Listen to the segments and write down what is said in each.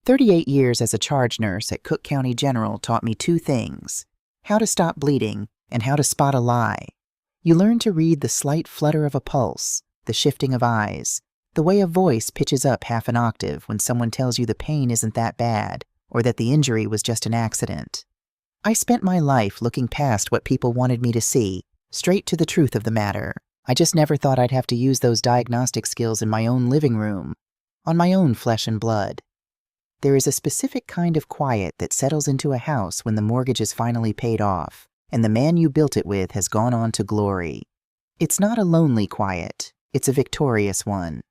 38 years as a charge nurse at Cook County General taught me two things: how to stop bleeding and how to spot a lie. You learn to read the slight flutter of a pulse, the shifting of eyes, the way a voice pitches up half an octave when someone tells you the pain isn't that bad or that the injury was just an accident. I spent my life looking past what people wanted me to see, straight to the truth of the matter. I just never thought I'd have to use those diagnostic skills in my own living room, on my own flesh and blood. There is a specific kind of quiet that settles into a house when the mortgage is finally paid off, and the man you built it with has gone on to glory. It's not a lonely quiet, it's a victorious one.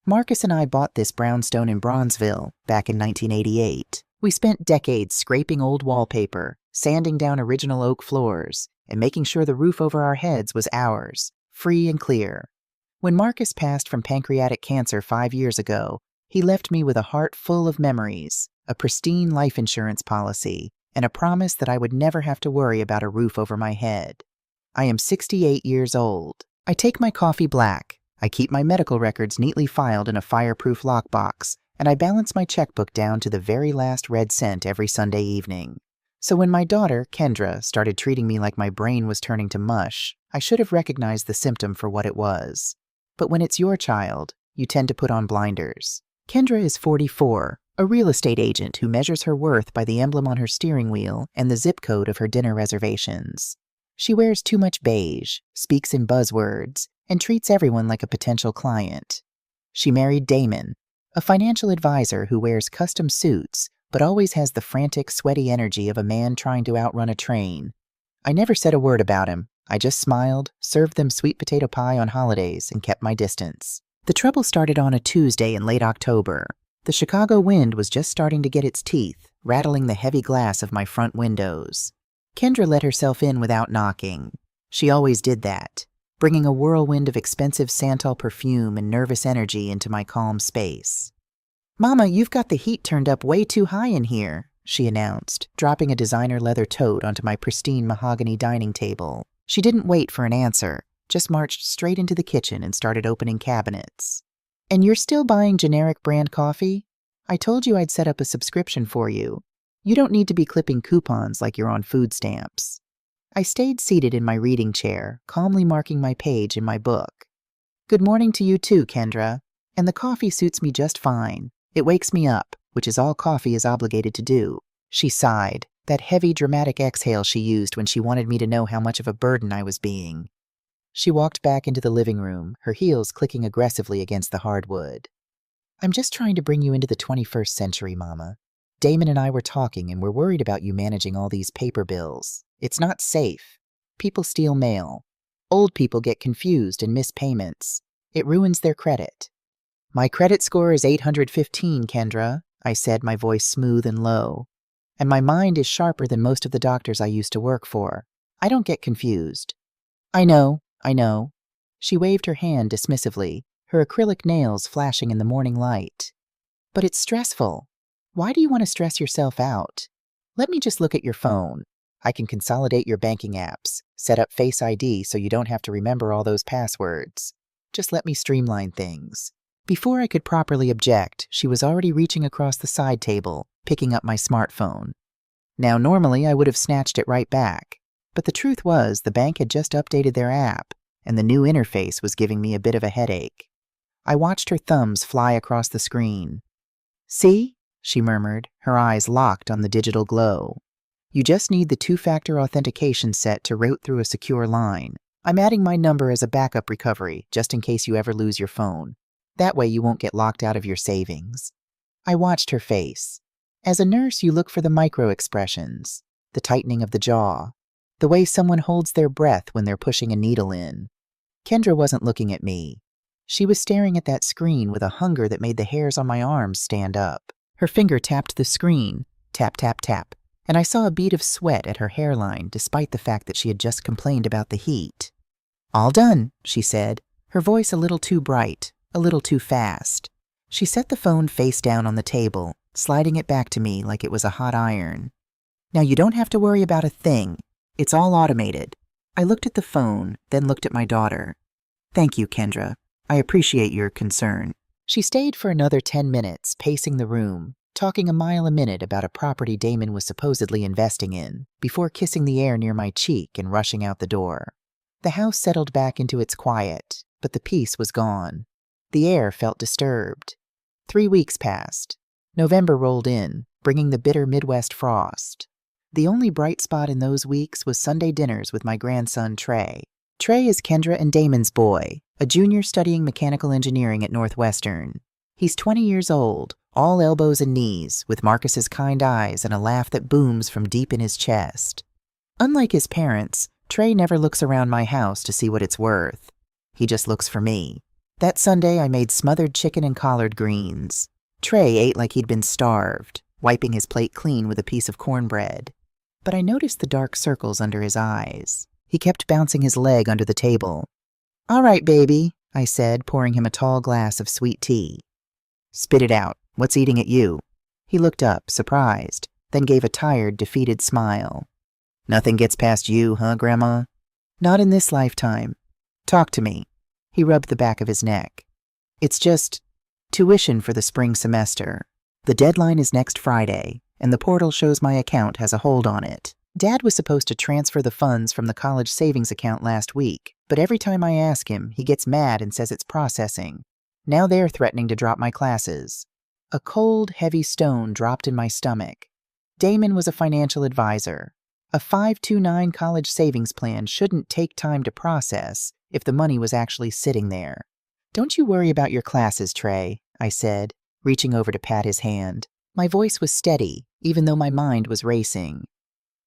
Marcus and I bought this brownstone in Bronzeville back in 1988. We spent decades scraping old wallpaper, sanding down original oak floors, and making sure the roof over our heads was ours, free and clear. When Marcus passed from pancreatic cancer 5 years ago, he left me with a heart full of memories, a pristine life insurance policy, and a promise that I would never have to worry about a roof over my head. I am 68 years old. I take my coffee black. I keep my medical records neatly filed in a fireproof lockbox, and I balance my checkbook down to the very last red cent every Sunday evening. So when my daughter, Kendra, started treating me like my brain was turning to mush, I should have recognized the symptom for what it was. But when it's your child, you tend to put on blinders. Kendra is 44, a real estate agent who measures her worth by the emblem on her steering wheel and the zip code of her dinner reservations. She wears too much beige, speaks in buzzwords, and treats everyone like a potential client. She married Damon, a financial advisor who wears custom suits but always has the frantic, sweaty energy of a man trying to outrun a train. I never said a word about him. I just smiled, served them sweet potato pie on holidays, and kept my distance. The trouble started on a Tuesday in late October. The Chicago wind was just starting to get its teeth, rattling the heavy glass of my front windows. Kendra let herself in without knocking. She always did that, bringing a whirlwind of expensive Santal perfume and nervous energy into my calm space. "Mama, you've got the heat turned up way too high in here," she announced, dropping a designer leather tote onto my pristine mahogany dining table. She didn't wait for an answer, just marched straight into the kitchen and started opening cabinets. "And you're still buying generic brand coffee? I told you I'd set up a subscription for you. You don't need to be clipping coupons like you're on food stamps." I stayed seated in my reading chair, calmly marking my page in my book. "Good morning to you too, Kendra. And the coffee suits me just fine. It wakes me up, which is all coffee is obligated to do." She sighed, that heavy, dramatic exhale she used when she wanted me to know how much of a burden I was being. She walked back into the living room, her heels clicking aggressively against the hardwood. "I'm just trying to bring you into the 21st century, Mama. Damon and I were talking, and we're worried about you managing all these paper bills. It's not safe. People steal mail. Old people get confused and miss payments. It ruins their credit." "My credit score is 815, Kendra," I said, my voice smooth and low. "And my mind is sharper than most of the doctors I used to work for. I don't get confused." I know. She waved her hand dismissively, her acrylic nails flashing in the morning light. "But it's stressful. Why do you want to stress yourself out? Let me just look at your phone. I can consolidate your banking apps, set up Face ID so you don't have to remember all those passwords. Just let me streamline things." Before I could properly object, she was already reaching across the side table, picking up my smartphone. Now, normally I would have snatched it right back, but the truth was the bank had just updated their app, and the new interface was giving me a bit of a headache. I watched her thumbs fly across the screen. "See?" she murmured, her eyes locked on the digital glow. "You just need the two-factor authentication set to route through a secure line. I'm adding my number as a backup recovery, just in case you ever lose your phone. That way you won't get locked out of your savings." I watched her face. As a nurse, you look for the micro-expressions, the tightening of the jaw, the way someone holds their breath when they're pushing a needle in. Kendra wasn't looking at me. She was staring at that screen with a hunger that made the hairs on my arms stand up. Her finger tapped the screen, tap, tap, tap, and I saw a bead of sweat at her hairline despite the fact that she had just complained about the heat. "All done," she said, her voice a little too bright, a little too fast. She set the phone face down on the table, sliding it back to me like it was a hot iron. "Now you don't have to worry about a thing. It's all automated." I looked at the phone, then looked at my daughter. "Thank you, Kendra. I appreciate your concern." She stayed for another 10 minutes, pacing the room, talking a mile a minute about a property Damon was supposedly investing in, before kissing the air near my cheek and rushing out the door. The house settled back into its quiet, but the peace was gone. The air felt disturbed. 3 weeks passed. November rolled in, bringing the bitter Midwest frost. The only bright spot in those weeks was Sunday dinners with my grandson, Trey. Trey is Kendra and Damon's boy, a junior studying mechanical engineering at Northwestern. He's 20 years old, all elbows and knees, with Marcus's kind eyes and a laugh that booms from deep in his chest. Unlike his parents, Trey never looks around my house to see what it's worth. He just looks for me. That Sunday, I made smothered chicken and collard greens. Trey ate like he'd been starved, wiping his plate clean with a piece of cornbread. But I noticed the dark circles under his eyes. He kept bouncing his leg under the table. "All right, baby," I said, pouring him a tall glass of sweet tea. "Spit it out. What's eating at you?" He looked up, surprised, then gave a tired, defeated smile. "Nothing gets past you, huh, Grandma?" "Not in this lifetime. Talk to me." He rubbed the back of his neck. "It's just tuition for the spring semester. The deadline is next Friday, and the portal shows my account has a hold on it. Dad was supposed to transfer the funds from the college savings account last week, but every time I ask him, he gets mad and says it's processing. Now they're threatening to drop my classes." A cold, heavy stone dropped in my stomach. Damon was a financial advisor. A 529 college savings plan shouldn't take time to process if the money was actually sitting there. "Don't you worry about your classes, Trey," I said, reaching over to pat his hand. My voice was steady, even though my mind was racing.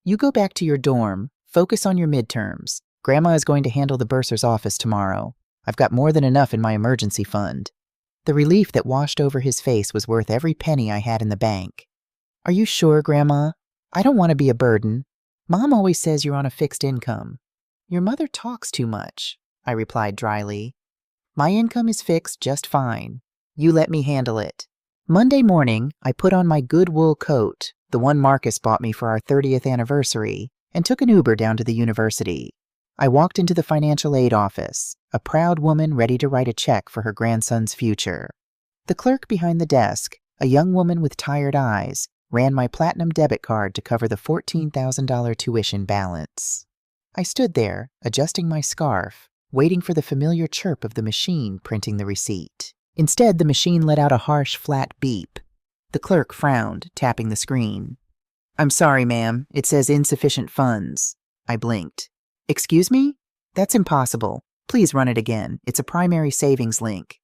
"You go back to your dorm, focus on your midterms. Grandma is going to handle the bursar's office tomorrow. I've got more than enough in my emergency fund." The relief that washed over his face was worth every penny I had in the bank. "Are you sure, Grandma? I don't want to be a burden. Mom always says you're on a fixed income." "Your mother talks too much," I replied dryly. "My income is fixed just fine. You let me handle it." Monday morning, I put on my good wool coat, the one Marcus bought me for our 30th anniversary, and took an Uber down to the university. I walked into the financial aid office, a proud woman ready to write a check for her grandson's future. The clerk behind the desk, a young woman with tired eyes, ran my platinum debit card to cover the $14,000 tuition balance. I stood there, adjusting my scarf, waiting for the familiar chirp of the machine printing the receipt. Instead, the machine let out a harsh, flat beep. The clerk frowned, tapping the screen. "I'm sorry, ma'am. It says insufficient funds." I blinked. "Excuse me? That's impossible. Please run it again. It's a primary savings link."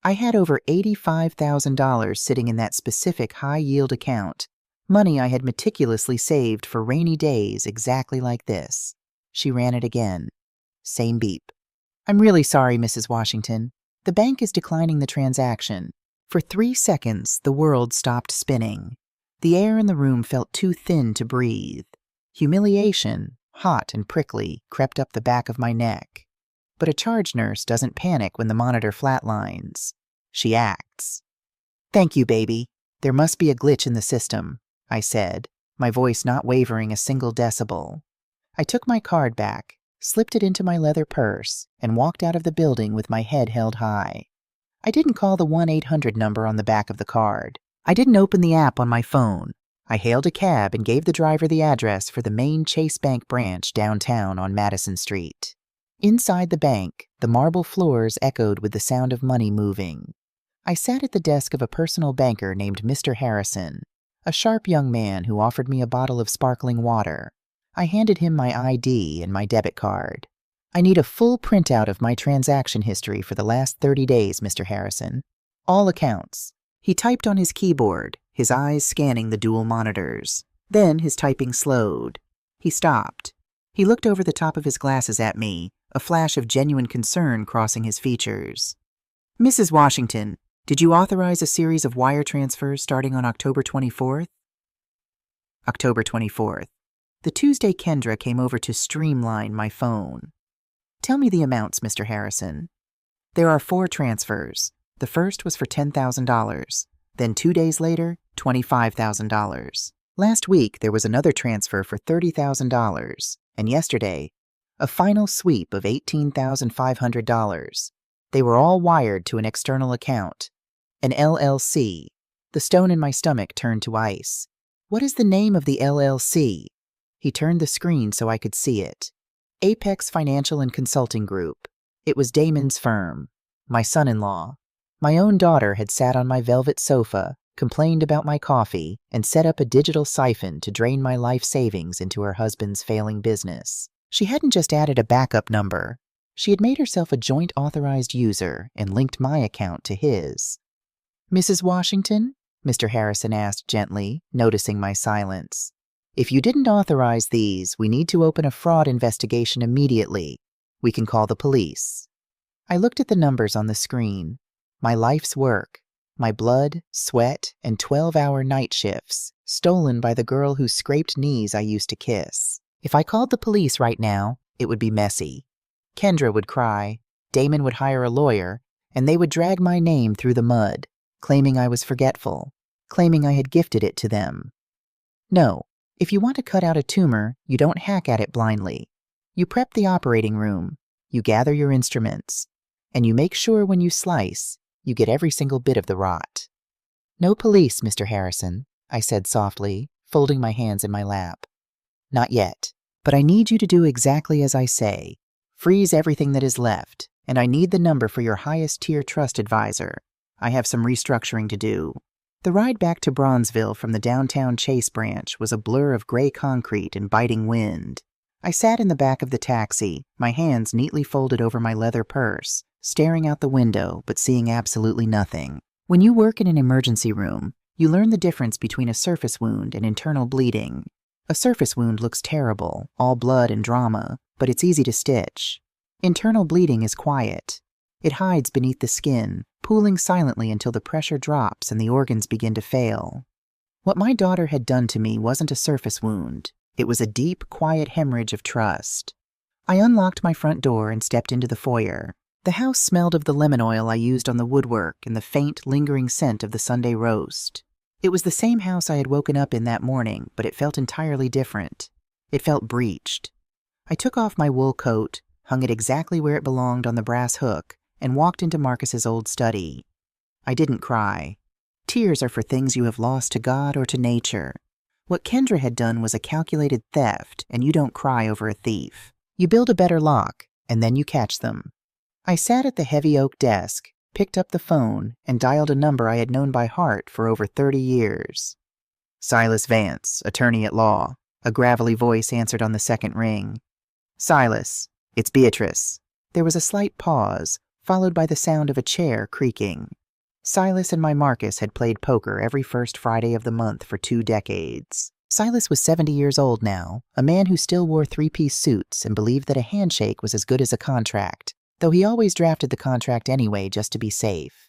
I had over $85,000 sitting in that specific high-yield account, money I had meticulously saved for rainy days exactly like this. She ran it again. Same beep. "I'm really sorry, Mrs. Washington. The bank is declining the transaction." For 3 seconds, the world stopped spinning. The air in the room felt too thin to breathe. Humiliation, hot and prickly, crept up the back of my neck. But a charge nurse doesn't panic when the monitor flatlines. She acts. "Thank you, baby. There must be a glitch in the system," I said, my voice not wavering a single decibel. I took my card back, slipped it into my leather purse, and walked out of the building with my head held high. I didn't call the 1-800 number on the back of the card. I didn't open the app on my phone. I hailed a cab and gave the driver the address for the main Chase Bank branch downtown on Madison Street. Inside the bank, the marble floors echoed with the sound of money moving. I sat at the desk of a personal banker named Mr. Harrison, a sharp young man who offered me a bottle of sparkling water. I handed him my ID and my debit card. "I need a full printout of my transaction history for the last 30 days, Mr. Harrison. All accounts." He typed on his keyboard, his eyes scanning the dual monitors. Then his typing slowed. He stopped. He looked over the top of his glasses at me, a flash of genuine concern crossing his features. "Mrs. Washington, did you authorize a series of wire transfers starting on October 24th? October 24th. The Tuesday Kendra came over to streamline my phone. "Tell me the amounts, Mr. Harrison." "There are 4 transfers. The first was for $10,000. Then 2 days later, $25,000. Last week, there was another transfer for $30,000. And yesterday, a final sweep of $18,500. They were all wired to an external account, an LLC. The stone in my stomach turned to ice. What is the name of the LLC? He turned the screen so I could see it. Apex Financial and Consulting Group. It was Damon's firm. My son-in-law. My own daughter had sat on my velvet sofa, complained about my coffee, and set up a digital siphon to drain my life savings into her husband's failing business. She hadn't just added a backup number. She had made herself a joint authorized user and linked my account to his. Mrs. Washington? Mr. Harrison asked gently, noticing my silence. If you didn't authorize these, we need to open a fraud investigation immediately. We can call the police. I looked at the numbers on the screen. My life's work, my blood, sweat, and 12-hour night shifts, stolen by the girl whose scraped knees I used to kiss. If I called the police right now, it would be messy. Kendra would cry, Damon would hire a lawyer, and they would drag my name through the mud, claiming I was forgetful, claiming I had gifted it to them. No, if you want to cut out a tumor, you don't hack at it blindly. You prep the operating room, you gather your instruments, and you make sure when you slice, you get every single bit of the rot. No police, Mr. Harrison, I said softly, folding my hands in my lap. Not yet, but I need you to do exactly as I say. Freeze everything that is left, and I need the number for your highest tier trust advisor. I have some restructuring to do. The ride back to Bronzeville from the downtown Chase branch was a blur of gray concrete and biting wind. I sat in the back of the taxi, my hands neatly folded over my leather purse, staring out the window but seeing absolutely nothing. When you work in an emergency room, you learn the difference between a surface wound and internal bleeding. A surface wound looks terrible, all blood and drama, but it's easy to stitch. Internal bleeding is quiet. It hides beneath the skin, pooling silently until the pressure drops and the organs begin to fail. What my daughter had done to me wasn't a surface wound. It was a deep, quiet hemorrhage of trust. I unlocked my front door and stepped into the foyer. The house smelled of the lemon oil I used on the woodwork and the faint, lingering scent of the Sunday roast. It was the same house I had woken up in that morning, but it felt entirely different. It felt breached. I took off my wool coat, hung it exactly where it belonged on the brass hook, and walked into Marcus's old study. I didn't cry. Tears are for things you have lost to God or to nature. What Kendra had done was a calculated theft, and you don't cry over a thief. You build a better lock, and then you catch them. I sat at the heavy oak desk, picked up the phone, and dialed a number I had known by heart for over 30 years. Silas Vance, attorney at law. A gravelly voice answered on the second ring. Silas, it's Beatrice. There was a slight pause, followed by the sound of a chair creaking. Silas and my Marcus had played poker every first Friday of the month for 2 decades. Silas was 70 years old now, a man who still wore 3-piece suits and believed that a handshake was as good as a contract, though he always drafted the contract anyway just to be safe.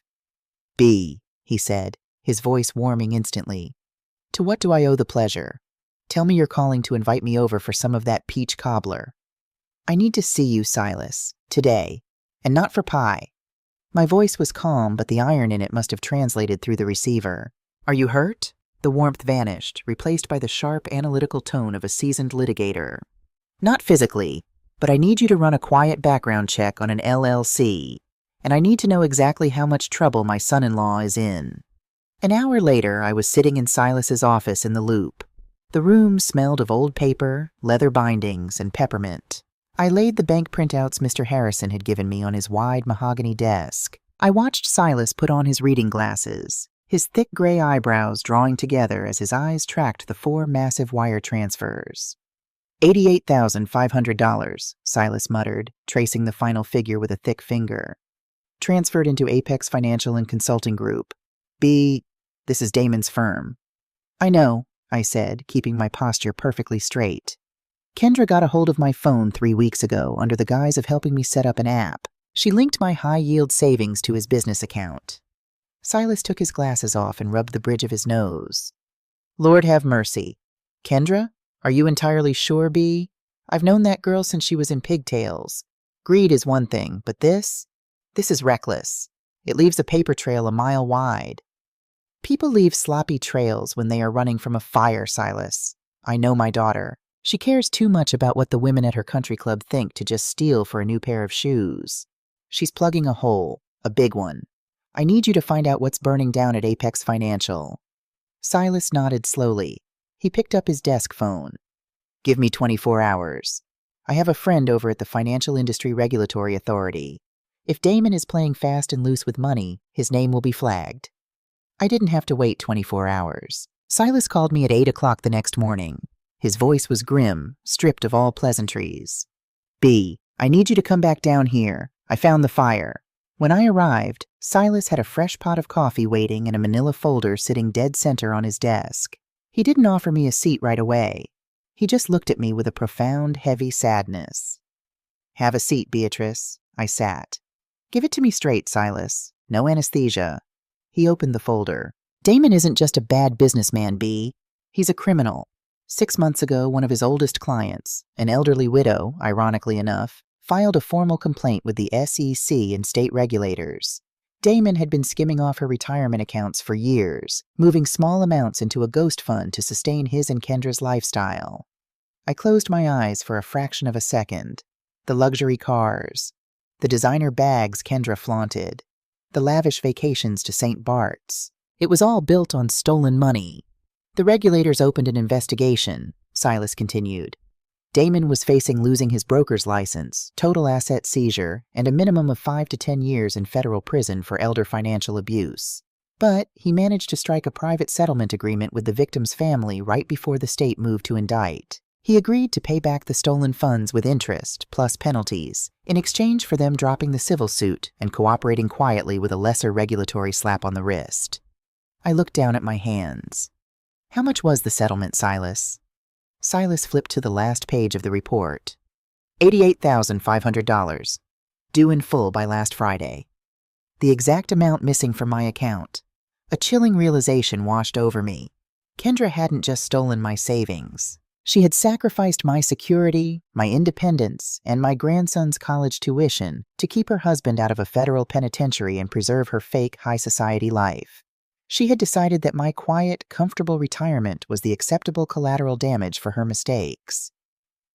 B, he said, his voice warming instantly. To what do I owe the pleasure? Tell me you're calling to invite me over for some of that peach cobbler. I need to see you, Silas, today, and not for pie. My voice was calm, but the iron in it must have translated through the receiver. Are you hurt? The warmth vanished, replaced by the sharp, analytical tone of a seasoned litigator. Not physically, but I need you to run a quiet background check on an LLC, and I need to know exactly how much trouble my son-in-law is in. An hour later, I was sitting in Silas's office in the Loop. The room smelled of old paper, leather bindings, and peppermint. I laid the bank printouts Mr. Harrison had given me on his wide mahogany desk. I watched Silas put on his reading glasses, his thick gray eyebrows drawing together as his eyes tracked the 4 massive wire transfers. $88,500, Silas muttered, tracing the final figure with a thick finger. Transferred into Apex Financial and Consulting Group. This is Damon's firm. I know, I said, keeping my posture perfectly straight. Kendra got a hold of my phone 3 weeks ago under the guise of helping me set up an app. She linked my high-yield savings to his business account. Silas took his glasses off and rubbed the bridge of his nose. Lord have mercy. Kendra? Are you entirely sure, B? I've known that girl since she was in pigtails. Greed is one thing, but this is reckless. It leaves a paper trail a mile wide. People leave sloppy trails when they are running from a fire, Silas. I know my daughter. She cares too much about what the women at her country club think to just steal for a new pair of shoes. She's plugging a hole, a big one. I need you to find out what's burning down at Apex Financial. Silas nodded slowly. He picked up his desk phone. Give me 24 hours. I have a friend over at the Financial Industry Regulatory Authority. If Damon is playing fast and loose with money, his name will be flagged. I didn't have to wait 24 hours. Silas called me at 8 o'clock the next morning. His voice was grim, stripped of all pleasantries. B, I need you to come back down here. I found the fire. When I arrived, Silas had a fresh pot of coffee waiting and a manila folder sitting dead center on his desk. He didn't offer me a seat right away. He just looked at me with a profound, heavy sadness. Have a seat, Beatrice. I sat. Give it to me straight, Silas. No anesthesia. He opened the folder. Damon isn't just a bad businessman, B. He's a criminal. 6 months ago, one of his oldest clients, an elderly widow, ironically enough, filed a formal complaint with the SEC and state regulators. Damon had been skimming off her retirement accounts for years, moving small amounts into a ghost fund to sustain his and Kendra's lifestyle. I closed my eyes for a fraction of a second. The luxury cars, the designer bags Kendra flaunted, the lavish vacations to St. Bart's. It was all built on stolen money. The regulators opened an investigation, Silas continued. Damon was facing losing his broker's license, total asset seizure, and a minimum of 5 to 10 years in federal prison for elder financial abuse. But he managed to strike a private settlement agreement with the victim's family right before the state moved to indict. He agreed to pay back the stolen funds with interest, plus penalties, in exchange for them dropping the civil suit and cooperating quietly with a lesser regulatory slap on the wrist. I looked down at my hands. How much was the settlement, Silas? Silas flipped to the last page of the report. $88,500. Due in full by last Friday. The exact amount missing from my account. A chilling realization washed over me. Kendra hadn't just stolen my savings. She had sacrificed my security, my independence, and my grandson's college tuition to keep her husband out of a federal penitentiary and preserve her fake high society life. She had decided that my quiet, comfortable retirement was the acceptable collateral damage for her mistakes.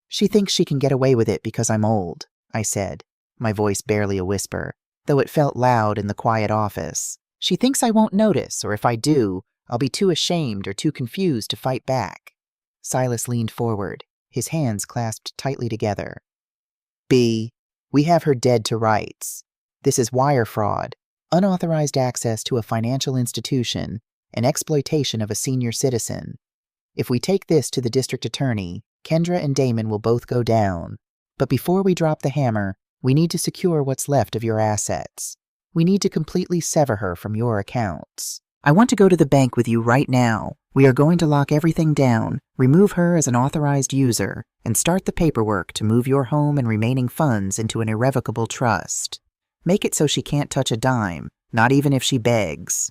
She thinks she can get away with it because I'm old, I said, my voice barely a whisper, though it felt loud in the quiet office. She thinks I won't notice, or if I do, I'll be too ashamed or too confused to fight back. Silas leaned forward, his hands clasped tightly together. B, we have her dead to rights. This is wire fraud, unauthorized access to a financial institution, and exploitation of a senior citizen. If we take this to the district attorney, Kendra and Damon will both go down. But before we drop the hammer, we need to secure what's left of your assets. We need to completely sever her from your accounts. I want to go to the bank with you right now. We are going to lock everything down, remove her as an authorized user, and start the paperwork to move your home and remaining funds into an irrevocable trust. Make it so she can't touch a dime, not even if she begs.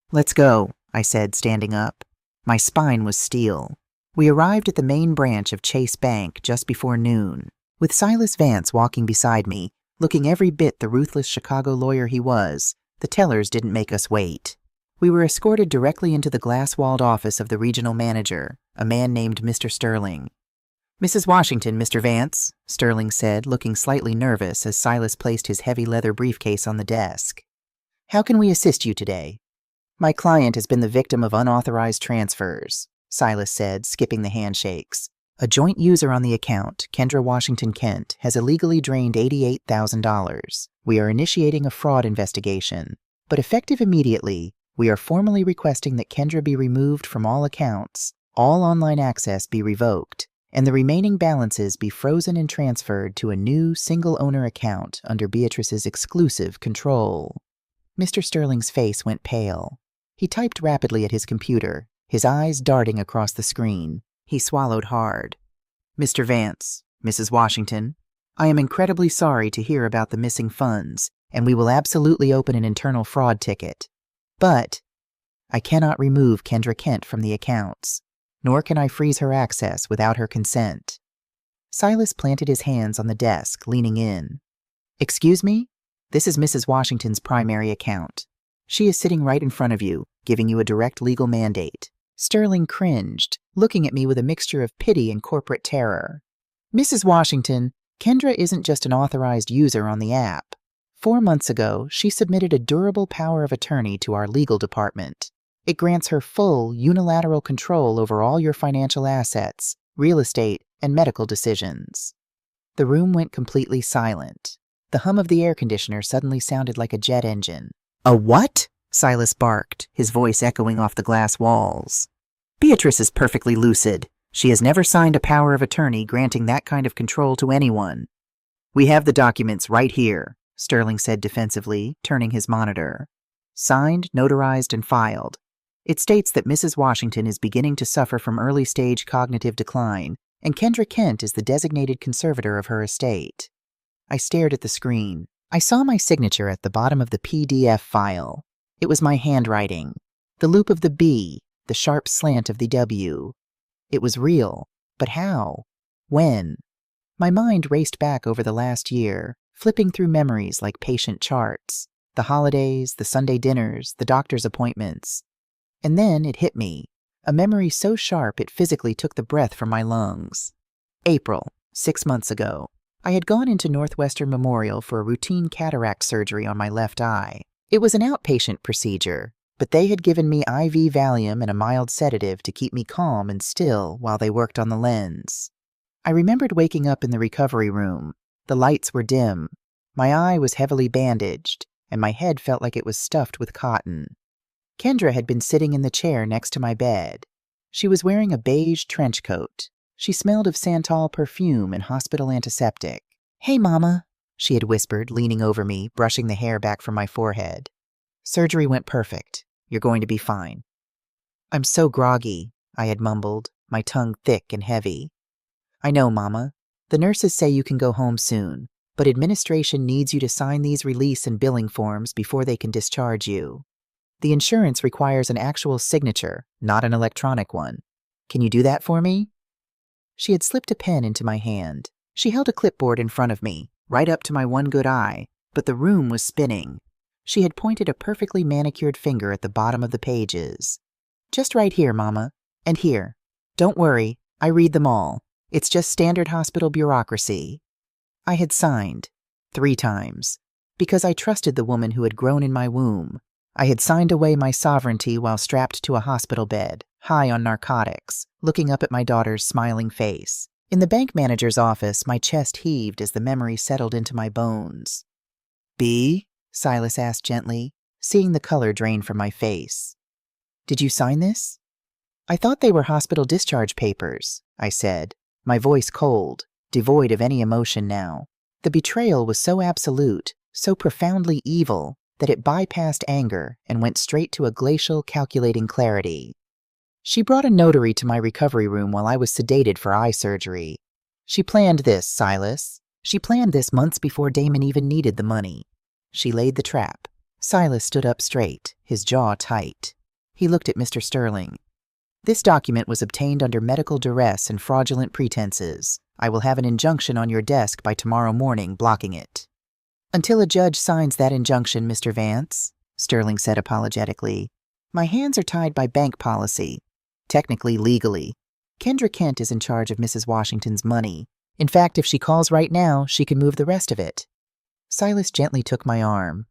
Let's go, I said, standing up. My spine was steel. We arrived at the main branch of Chase Bank just before noon, with Silas Vance walking beside me, looking every bit the ruthless Chicago lawyer he was. The tellers didn't make us wait. We were escorted directly into the glass-walled office of the regional manager, a man named Mr. Sterling. Mrs. Washington, Mr. Vance, Sterling said, looking slightly nervous as Silas placed his heavy leather briefcase on the desk. How can we assist you today? My client has been the victim of unauthorized transfers, Silas said, skipping the handshakes. A joint user on the account, Kendra Washington Kent, has illegally drained $88,000. We are initiating a fraud investigation, but effective immediately, we are formally requesting that Kendra be removed from all accounts, all online access be revoked, and the remaining balances be frozen and transferred to a new single-owner account under Beatrice's exclusive control. Mr. Sterling's face went pale. He typed rapidly at his computer, his eyes darting across the screen. He swallowed hard. Mr. Vance, Mrs. Washington, I am incredibly sorry to hear about the missing funds, and we will absolutely open an internal fraud ticket. But I cannot remove Kendra Kent from the accounts, nor can I freeze her access without her consent. Silas planted his hands on the desk, leaning in. Excuse me? This is Mrs. Washington's primary account. She is sitting right in front of you, giving you a direct legal mandate. Sterling cringed, looking at me with a mixture of pity and corporate terror. Mrs. Washington, Kendra isn't just an authorized user on the app. 4 months ago, she submitted a durable power of attorney to our legal department. It grants her full, unilateral control over all your financial assets, real estate, and medical decisions. The room went completely silent. The hum of the air conditioner suddenly sounded like a jet engine. "A what?" Silas barked, his voice echoing off the glass walls. "Beatrice is perfectly lucid. She has never signed a power of attorney granting that kind of control to anyone." "We have the documents right here," Sterling said defensively, turning his monitor. "Signed, notarized, and filed. It states that Mrs. Washington is beginning to suffer from early-stage cognitive decline, and Kendra Kent is the designated conservator of her estate." I stared at the screen. I saw my signature at the bottom of the PDF file. It was my handwriting. The loop of the B, the sharp slant of the W. It was real. But how? When? My mind raced back over the last year, flipping through memories like patient charts. The holidays, the Sunday dinners, the doctor's appointments. And then it hit me. A memory so sharp it physically took the breath from my lungs. April, 6 months ago. I had gone into Northwestern Memorial for a routine cataract surgery on my left eye. It was an outpatient procedure, but they had given me IV Valium and a mild sedative to keep me calm and still while they worked on the lens. I remembered waking up in the recovery room. The lights were dim. My eye was heavily bandaged, and my head felt like it was stuffed with cotton. Kendra had been sitting in the chair next to my bed. She was wearing a beige trench coat. She smelled of Santal perfume and hospital antiseptic. "Hey, Mama," she had whispered, leaning over me, brushing the hair back from my forehead. "Surgery went perfect. You're going to be fine." "I'm so groggy," I had mumbled, my tongue thick and heavy. "I know, Mama. The nurses say you can go home soon, but administration needs you to sign these release and billing forms before they can discharge you. The insurance requires an actual signature, not an electronic one. Can you do that for me?" She had slipped a pen into my hand. She held a clipboard in front of me, right up to my one good eye, but the room was spinning. She had pointed a perfectly manicured finger at the bottom of the pages. "Just right here, Mama. And here. Don't worry, I read them all. It's just standard hospital bureaucracy." I had signed 3 times, because I trusted the woman who had grown in my womb. I had signed away my sovereignty while strapped to a hospital bed, high on narcotics, looking up at my daughter's smiling face. In the bank manager's office, my chest heaved as the memory settled into my bones. "B?" Silas asked gently, seeing the color drain from my face. "Did you sign this?" "I thought they were hospital discharge papers," I said, my voice cold, devoid of any emotion now. The betrayal was so absolute, so profoundly evil, that it bypassed anger and went straight to a glacial, calculating clarity. She brought a notary to my recovery room while I was sedated for eye surgery. "She planned this, Silas. She planned this months before Damon even needed the money. She laid the trap." Silas stood up straight, his jaw tight. He looked at Mr. Sterling. "This document was obtained under medical duress and fraudulent pretenses. I will have an injunction on your desk by tomorrow morning blocking it." "Until a judge signs that injunction, Mr. Vance," Sterling said apologetically, "my hands are tied by bank policy. Technically, legally. Kendra Kent is in charge of Mrs. Washington's money. In fact, if she calls right now, she can move the rest of it." Silas gently took my arm.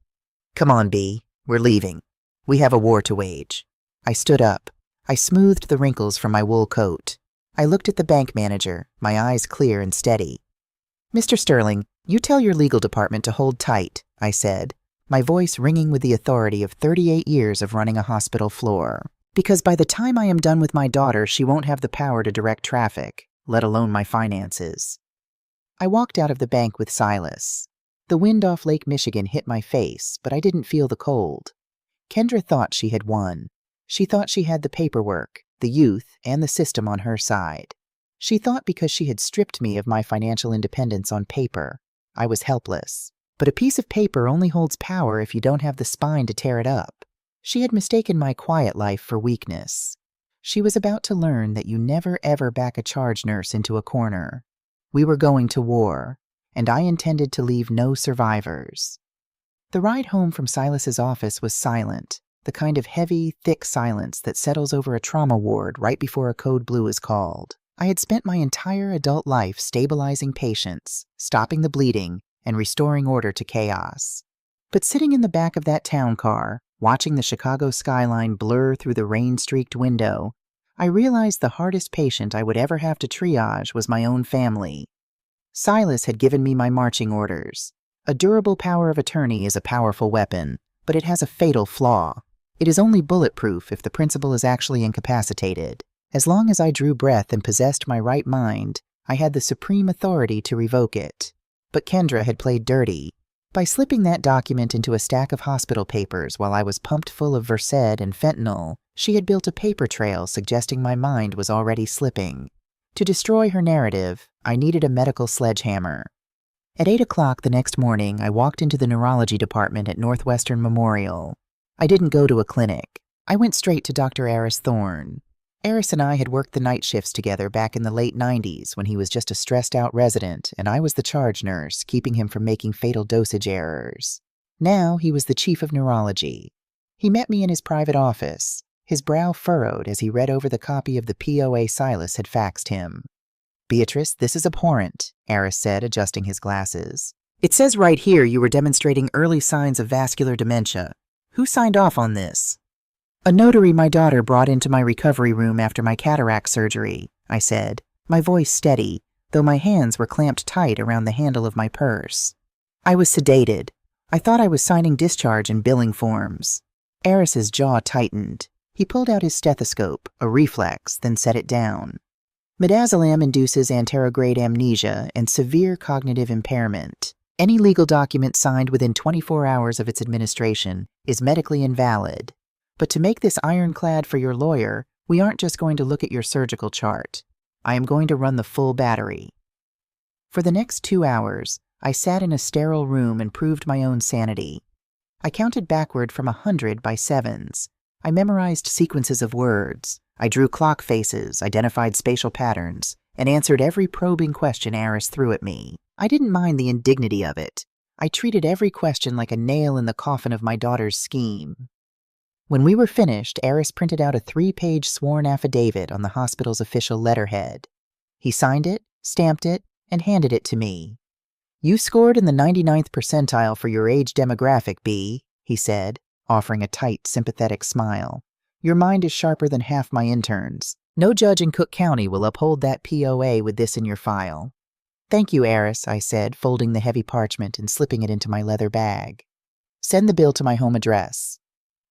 "Come on, B. We're leaving. We have a war to wage." I stood up. I smoothed the wrinkles from my wool coat. I looked at the bank manager, my eyes clear and steady. "Mr. Sterling, you tell your legal department to hold tight," I said, my voice ringing with the authority of 38 years of running a hospital floor. "Because by the time I am done with my daughter, she won't have the power to direct traffic, let alone my finances." I walked out of the bank with Silas. The wind off Lake Michigan hit my face, but I didn't feel the cold. Kendra thought she had won. She thought she had the paperwork, the youth, and the system on her side. She thought because she had stripped me of my financial independence on paper, I was helpless. But a piece of paper only holds power if you don't have the spine to tear it up. She had mistaken my quiet life for weakness. She was about to learn that you never ever back a charge nurse into a corner. We were going to war, and I intended to leave no survivors. The ride home from Silas's office was silent, the kind of heavy, thick silence that settles over a trauma ward right before a code blue is called. I had spent my entire adult life stabilizing patients, stopping the bleeding, and restoring order to chaos. But sitting in the back of that town car, watching the Chicago skyline blur through the rain-streaked window, I realized the hardest patient I would ever have to triage was my own family. Silas had given me my marching orders. A durable power of attorney is a powerful weapon, but it has a fatal flaw. It is only bulletproof if the principal is actually incapacitated. As long as I drew breath and possessed my right mind, I had the supreme authority to revoke it. But Kendra had played dirty. By slipping that document into a stack of hospital papers while I was pumped full of Versed and fentanyl, she had built a paper trail suggesting my mind was already slipping. To destroy her narrative, I needed a medical sledgehammer. At 8 o'clock the next morning, I walked into the neurology department at Northwestern Memorial. I didn't go to a clinic. I went straight to Dr. Aris Thorne. Aris and I had worked the night shifts together back in the late 90s when he was just a stressed-out resident and I was the charge nurse, keeping him from making fatal dosage errors. Now he was the chief of neurology. He met me in his private office, his brow furrowed as he read over the copy of the POA Silas had faxed him. "Beatrice, this is abhorrent," Aris said, adjusting his glasses. "It says right here you were demonstrating early signs of vascular dementia. Who signed off on this?" "A notary my daughter brought into my recovery room after my cataract surgery," I said, my voice steady, though my hands were clamped tight around the handle of my purse. I was sedated. I thought I was signing discharge and billing forms. Aris's jaw tightened. He pulled out his stethoscope, a reflex, then set it down. "Midazolam induces anterograde amnesia and severe cognitive impairment. Any legal document signed within 24 hours of its administration is medically invalid. But to make this ironclad for your lawyer, we aren't just going to look at your surgical chart. I am going to run the full battery." For the next 2 hours, I sat in a sterile room and proved my own sanity. I counted backward from 100 by sevens. I memorized sequences of words. I drew clock faces, identified spatial patterns, and answered every probing question Aris threw at me. I didn't mind the indignity of it. I treated every question like a nail in the coffin of my daughter's scheme. When we were finished, Aris printed out a 3-page sworn affidavit on the hospital's official letterhead. He signed it, stamped it, and handed it to me. "You scored in the 99th percentile for your age demographic, B," he said, offering a tight, sympathetic smile. "Your mind is sharper than half my interns. No judge in Cook County will uphold that POA with this in your file." "Thank you, Aris," I said, folding the heavy parchment and slipping it into my leather bag. "Send the bill to my home address."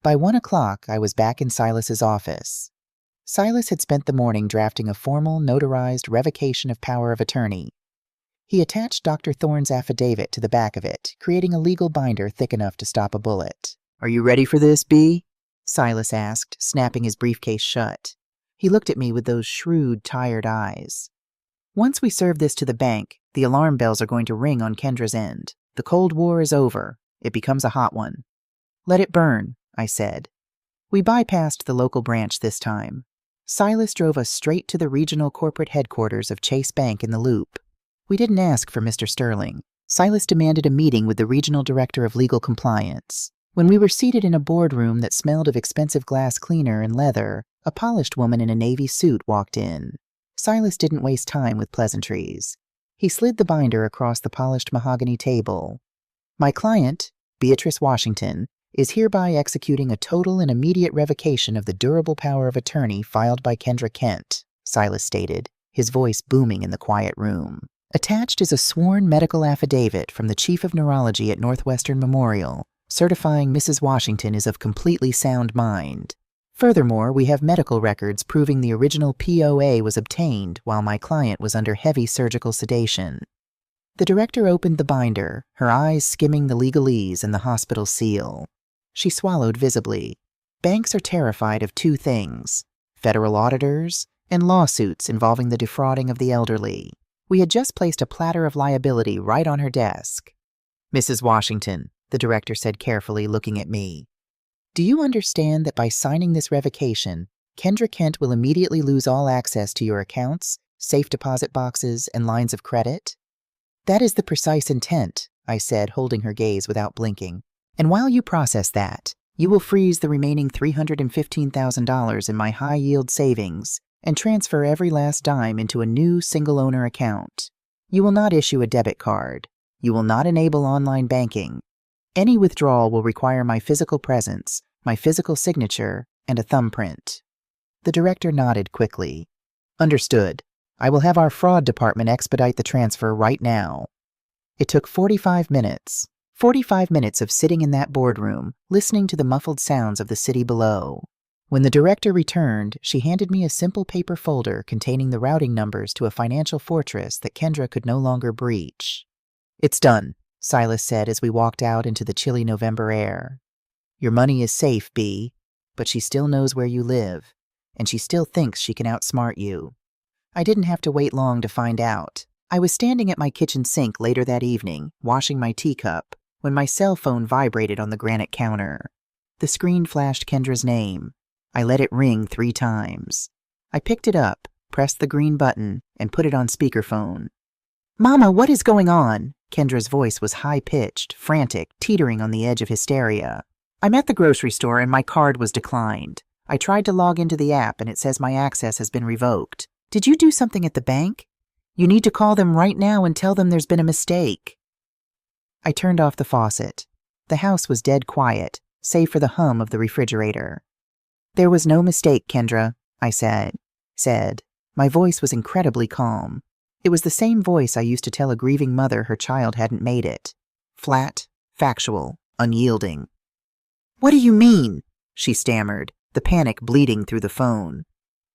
By 1 o'clock, I was back in Silas's office. Silas had spent the morning drafting a formal, notarized revocation of power of attorney. He attached Dr. Thorne's affidavit to the back of it, creating a legal binder thick enough to stop a bullet. "Are you ready for this, B?" Silas asked, snapping his briefcase shut. He looked at me with those shrewd, tired eyes. "Once we serve this to the bank, the alarm bells are going to ring on Kendra's end. The Cold War is over. It becomes a hot one." "Let it burn," I said. We bypassed the local branch this time. Silas drove us straight to the regional corporate headquarters of Chase Bank in the Loop. We didn't ask for Mr. Sterling. Silas demanded a meeting with the regional director of legal compliance. When we were seated in a boardroom that smelled of expensive glass cleaner and leather, a polished woman in a navy suit walked in. Silas didn't waste time with pleasantries. He slid the binder across the polished mahogany table. "My client, Beatrice Washington, is hereby executing a total and immediate revocation of the durable power of attorney filed by Kendra Kent," Silas stated, his voice booming in the quiet room. "Attached is a sworn medical affidavit from the chief of neurology at Northwestern Memorial, certifying Mrs. Washington is of completely sound mind. Furthermore, we have medical records proving the original POA was obtained while my client was under heavy surgical sedation." The director opened the binder, her eyes skimming the legalese and the hospital seal. She swallowed visibly. Banks are terrified of 2 things: federal auditors and lawsuits involving the defrauding of the elderly. We had just placed a platter of liability right on her desk. "Mrs. Washington," the director said carefully, looking at me, "do you understand that by signing this revocation, Kendra Kent will immediately lose all access to your accounts, safe deposit boxes, and lines of credit?" "That is the precise intent," I said, holding her gaze without blinking. "And while you process that, you will freeze the remaining $315,000 in my high-yield savings and transfer every last dime into a new single-owner account. You will not issue a debit card. You will not enable online banking. Any withdrawal will require my physical presence, my physical signature, and a thumbprint. The director nodded quickly. Understood. I will have our fraud department expedite the transfer right now. It took 45 minutes. 45 minutes of sitting in that boardroom, listening to the muffled sounds of the city below. When the director returned, she handed me a simple paper folder containing the routing numbers to a financial fortress that Kendra could no longer breach. It's done, Silas said as we walked out into the chilly November air. Your money is safe, B, but she still knows where you live, and she still thinks she can outsmart you. I didn't have to wait long to find out. I was standing at my kitchen sink later that evening, washing my teacup, when my cell phone vibrated on the granite counter. The screen flashed Kendra's name. I let it ring 3 times. I picked it up, pressed the green button, and put it on speakerphone. Mama, what is going on? Kendra's voice was high-pitched, frantic, teetering on the edge of hysteria. I'm at the grocery store and my card was declined. I tried to log into the app and it says my access has been revoked. Did you do something at the bank? You need to call them right now and tell them there's been a mistake. I turned off the faucet. The house was dead quiet, save for the hum of the refrigerator. There was no mistake, Kendra, I said. My voice was incredibly calm. It was the same voice I used to tell a grieving mother her child hadn't made it. Flat, factual, unyielding. What do you mean? She stammered, the panic bleeding through the phone.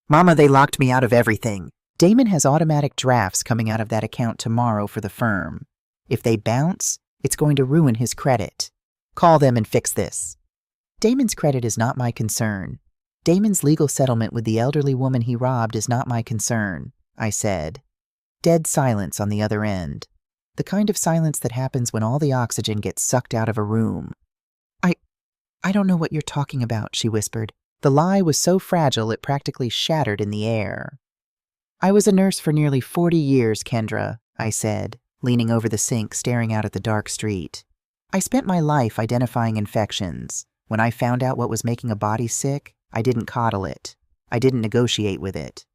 Mama, they locked me out of everything. Damon has automatic drafts coming out of that account tomorrow for the firm. If they bounce, it's going to ruin his credit. Call them and fix this. Damon's credit is not my concern. Damon's legal settlement with the elderly woman he robbed is not my concern, I said. Dead silence on the other end. The kind of silence that happens when all the oxygen gets sucked out of a room. I don't know what you're talking about, she whispered. The lie was so fragile it practically shattered in the air. I was a nurse for nearly 40 years, Kendra, I said, leaning over the sink, staring out at the dark street. I spent my life identifying infections. When I found out what was making a body sick, I didn't coddle it. I didn't negotiate with it.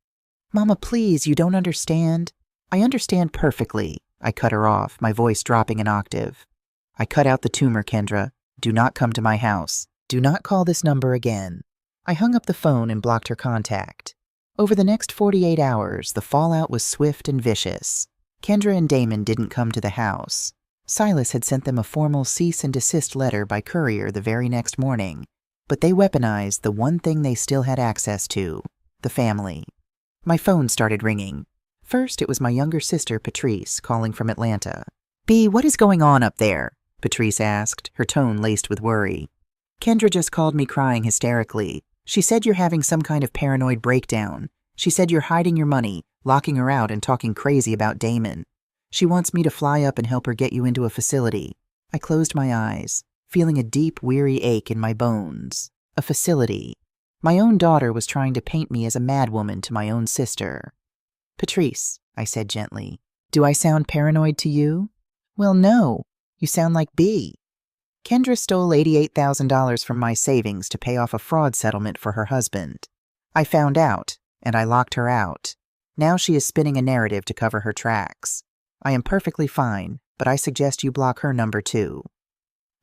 Mama, please, you don't understand. I understand perfectly. I cut her off, my voice dropping an octave. I cut out the tumor, Kendra. Do not come to my house. Do not call this number again. I hung up the phone and blocked her contact. Over the next 48 hours, the fallout was swift and vicious. Kendra and Damon didn't come to the house. Silas had sent them a formal cease and desist letter by courier the very next morning, but they weaponized the one thing they still had access to, the family. My phone started ringing. First, it was my younger sister, Patrice, calling from Atlanta. B, what is going on up there? Patrice asked, her tone laced with worry. Kendra just called me crying hysterically. She said you're having some kind of paranoid breakdown. She said you're hiding your money, locking her out and talking crazy about Damon. She wants me to fly up and help her get you into a facility. I closed my eyes, feeling a deep, weary ache in my bones. A facility. My own daughter was trying to paint me as a madwoman to my own sister. Patrice, I said gently, do I sound paranoid to you? Well, no. You sound like B. Kendra stole $88,000 from my savings to pay off a fraud settlement for her husband. I found out, and I locked her out. Now she is spinning a narrative to cover her tracks. I am perfectly fine, but I suggest you block her number too.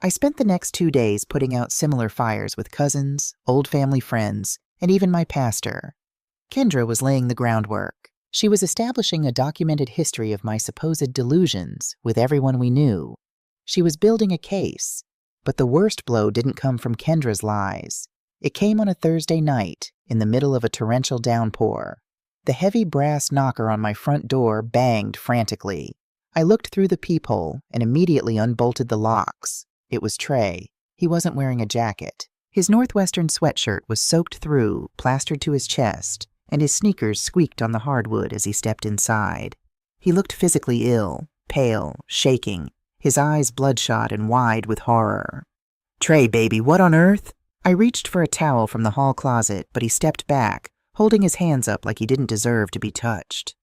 I spent the next 2 days putting out similar fires with cousins, old family friends, and even my pastor. Kendra was laying the groundwork. She was establishing a documented history of my supposed delusions with everyone we knew. She was building a case, but the worst blow didn't come from Kendra's lies. It came on a Thursday night, in the middle of a torrential downpour. The heavy brass knocker on my front door banged frantically. I looked through the peephole and immediately unbolted the locks. It was Trey. He wasn't wearing a jacket. His Northwestern sweatshirt was soaked through, plastered to his chest, and his sneakers squeaked on the hardwood as he stepped inside. He looked physically ill, pale, shaking, his eyes bloodshot and wide with horror. Trey, baby, what on earth? I reached for a towel from the hall closet, but he stepped back, holding his hands up like he didn't deserve to be touched.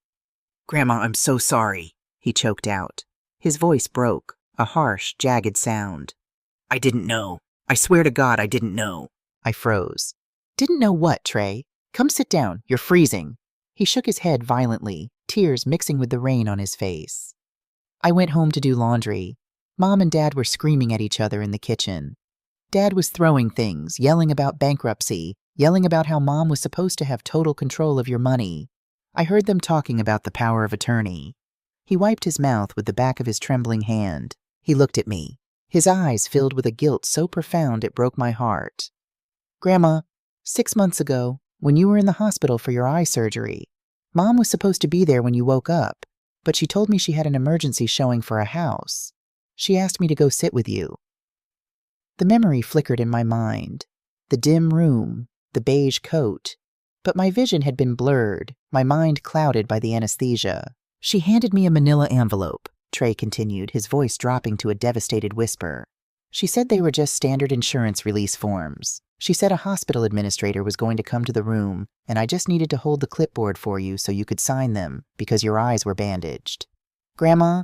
Grandma, I'm so sorry, he choked out. His voice broke, a harsh, jagged sound. I didn't know. I swear to God I didn't know. I froze. Didn't know what, Trey? Come sit down, you're freezing. He shook his head violently, tears mixing with the rain on his face. I went home to do laundry. Mom and Dad were screaming at each other in the kitchen. Dad was throwing things, yelling about bankruptcy, yelling about how Mom was supposed to have total control of your money. I heard them talking about the power of attorney. He wiped his mouth with the back of his trembling hand. He looked at me, his eyes filled with a guilt so profound it broke my heart. Grandma, 6 months ago, when you were in the hospital for your eye surgery, Mom was supposed to be there when you woke up, but she told me she had an emergency showing for a house. She asked me to go sit with you. The memory flickered in my mind. The dim room, the beige coat. But my vision had been blurred, my mind clouded by the anesthesia. She handed me a manila envelope, Trey continued, his voice dropping to a devastated whisper. She said they were just standard insurance release forms. She said a hospital administrator was going to come to the room, and I just needed to hold the clipboard for you so you could sign them because your eyes were bandaged. Grandma,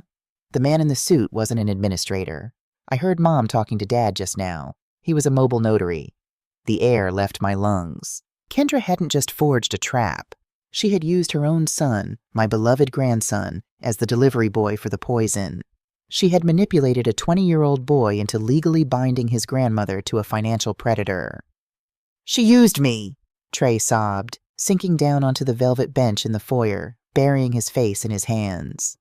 the man in the suit wasn't an administrator. I heard Mom talking to Dad just now. He was a mobile notary. The air left my lungs. Kendra hadn't just forged a trap. She had used her own son, my beloved grandson, as the delivery boy for the poison. She had manipulated a 20-year-old boy into legally binding his grandmother to a financial predator. She used me, Trey sobbed, sinking down onto the velvet bench in the foyer, burying his face in his hands.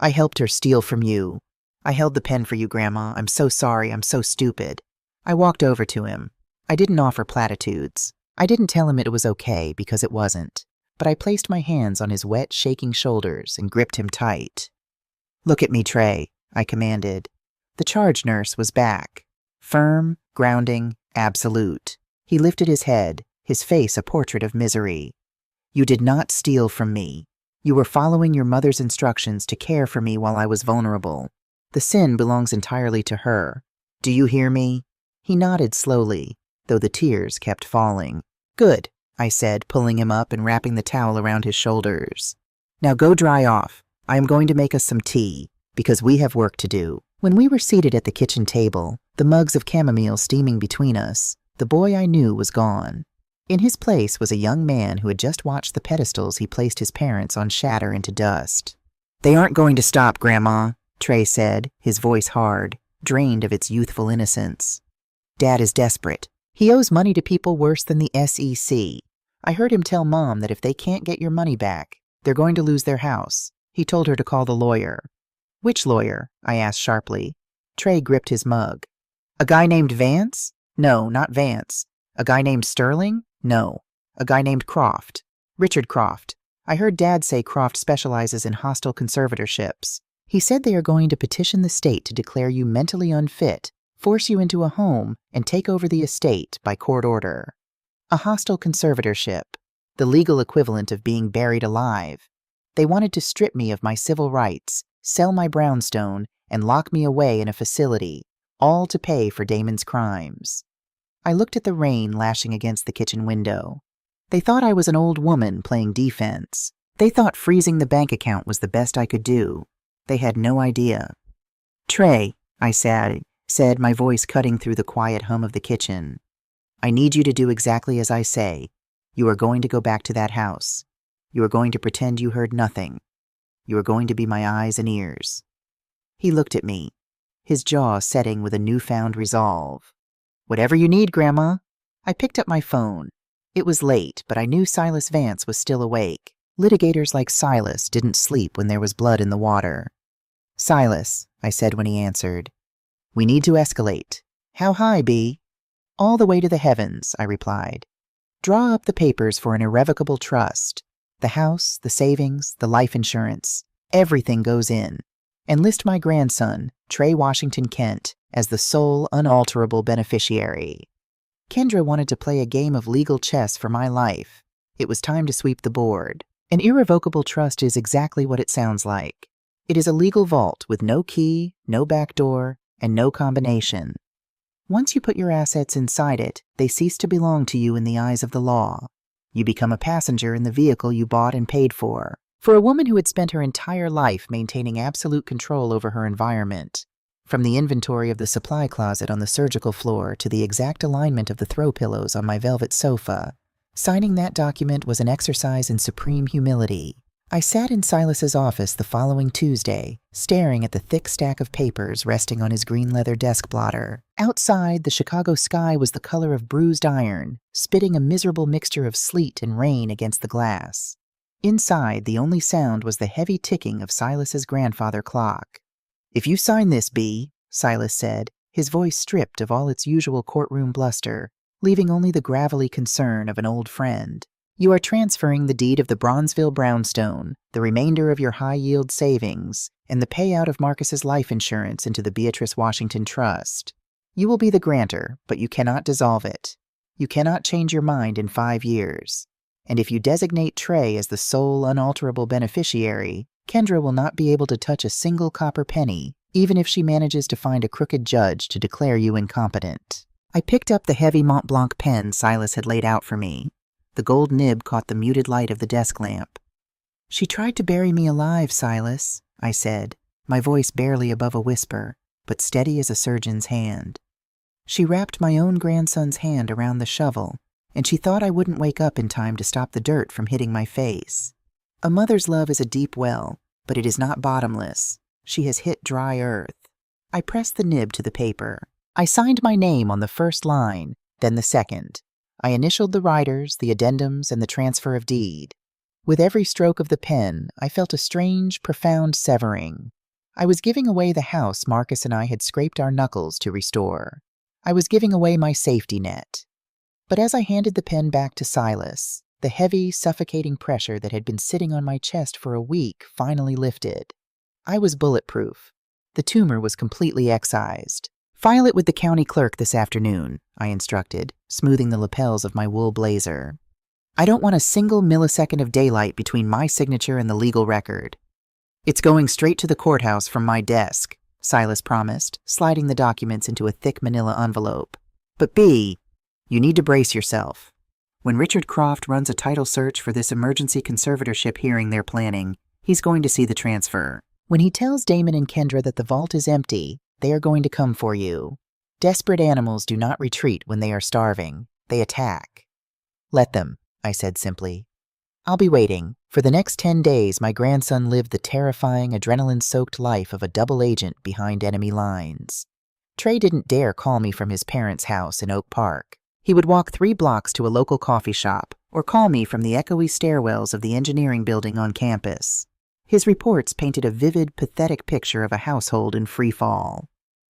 I helped her steal from you. I held the pen for you, Grandma. I'm so sorry. I'm so stupid. I walked over to him. I didn't offer platitudes. I didn't tell him it was okay because it wasn't. But I placed my hands on his wet, shaking shoulders and gripped him tight. Look at me, Trey, I commanded. The charge nurse was back. Firm, grounding, absolute. He lifted his head, his face a portrait of misery. You did not steal from me. You were following your mother's instructions to care for me while I was vulnerable. The sin belongs entirely to her. Do you hear me? He nodded slowly, though the tears kept falling. Good, I said, pulling him up and wrapping the towel around his shoulders. Now go dry off. I am going to make us some tea, because we have work to do. When we were seated at the kitchen table, the mugs of chamomile steaming between us, the boy I knew was gone. In his place was a young man who had just watched the pedestals he placed his parents on shatter into dust. They aren't going to stop, Grandma, Trey said, his voice hard, drained of its youthful innocence. Dad is desperate. He owes money to people worse than the SEC. I heard him tell Mom that if they can't get your money back, they're going to lose their house. He told her to call the lawyer. Which lawyer? I asked sharply. Trey gripped his mug. A guy named Vance? No, not Vance. A guy named Sterling? No. A guy named Croft. Richard Croft. I heard Dad say Croft specializes in hostile conservatorships. He said they are going to petition the state to declare you mentally unfit, force you into a home, and take over the estate by court order. A hostile conservatorship, the legal equivalent of being buried alive. They wanted to strip me of my civil rights, sell my brownstone, and lock me away in a facility, all to pay for Damon's crimes. I looked at the rain lashing against the kitchen window. They thought I was an old woman playing defense. They thought freezing the bank account was the best I could do. They had no idea. Trey, I said, my voice cutting through the quiet hum of the kitchen. I need you to do exactly as I say. You are going to go back to that house. You are going to pretend you heard nothing. You are going to be my eyes and ears. He looked at me, his jaw setting with a newfound resolve. Whatever you need, Grandma. I picked up my phone. It was late, but I knew Silas Vance was still awake. Litigators like Silas didn't sleep when there was blood in the water. Silas, I said when he answered. We need to escalate. How high, B? All the way to the heavens, I replied. Draw up the papers for an irrevocable trust. The house, the savings, the life insurance, everything goes in. And list my grandson, Trey Washington Kent, as the sole, unalterable beneficiary. Kendra wanted to play a game of legal chess for my life. It was time to sweep the board. An irrevocable trust is exactly what it sounds like. It is a legal vault with no key, no back door, and no combination. Once you put your assets inside it, they cease to belong to you in the eyes of the law. You become a passenger in the vehicle you bought and paid for. For a woman who had spent her entire life maintaining absolute control over her environment, from the inventory of the supply closet on the surgical floor to the exact alignment of the throw pillows on my velvet sofa, signing that document was an exercise in supreme humility. I sat in Silas's office the following Tuesday, staring at the thick stack of papers resting on his green leather desk blotter. Outside, the Chicago sky was the color of bruised iron, spitting a miserable mixture of sleet and rain against the glass. Inside, the only sound was the heavy ticking of Silas's grandfather clock. "If you sign this, B," Silas said, his voice stripped of all its usual courtroom bluster, leaving only the gravelly concern of an old friend, "you are transferring the deed of the Bronzeville brownstone, the remainder of your high-yield savings, and the payout of Marcus's life insurance into the Beatrice Washington Trust. You will be the grantor, but you cannot dissolve it. You cannot change your mind in 5 years. And if you designate Trey as the sole unalterable beneficiary, Kendra will not be able to touch a single copper penny, even if she manages to find a crooked judge to declare you incompetent." I picked up the heavy Mont Blanc pen Silas had laid out for me. The gold nib caught the muted light of the desk lamp. "She tried to bury me alive, Silas," I said, my voice barely above a whisper, but steady as a surgeon's hand. "She wrapped my own grandson's hand around the shovel, and she thought I wouldn't wake up in time to stop the dirt from hitting my face. A mother's love is a deep well, but it is not bottomless. She has hit dry earth." I pressed the nib to the paper. I signed my name on the first line, then the second. I initialed the writers, the addendums, and the transfer of deed. With every stroke of the pen, I felt a strange, profound severing. I was giving away the house Marcus and I had scraped our knuckles to restore. I was giving away my safety net. But as I handed the pen back to Silas, the heavy, suffocating pressure that had been sitting on my chest for a week finally lifted. I was bulletproof. The tumor was completely excised. "File it with the county clerk this afternoon," I instructed, smoothing the lapels of my wool blazer. "I don't want a single millisecond of daylight between my signature and the legal record." "It's going straight to the courthouse from my desk," Silas promised, sliding the documents into a thick manila envelope. "But B, you need to brace yourself. When Richard Croft runs a title search for this emergency conservatorship hearing they're planning, he's going to see the transfer. When he tells Damon and Kendra that the vault is empty, they are going to come for you. Desperate animals do not retreat when they are starving. They attack." "Let them," I said simply. "I'll be waiting." For the next 10 days, my grandson lived the terrifying, adrenaline-soaked life of a double agent behind enemy lines. Trey didn't dare call me from his parents' house in Oak Park. He would walk 3 blocks to a local coffee shop or call me from the echoey stairwells of the engineering building on campus. His reports painted a vivid, pathetic picture of a household in free fall.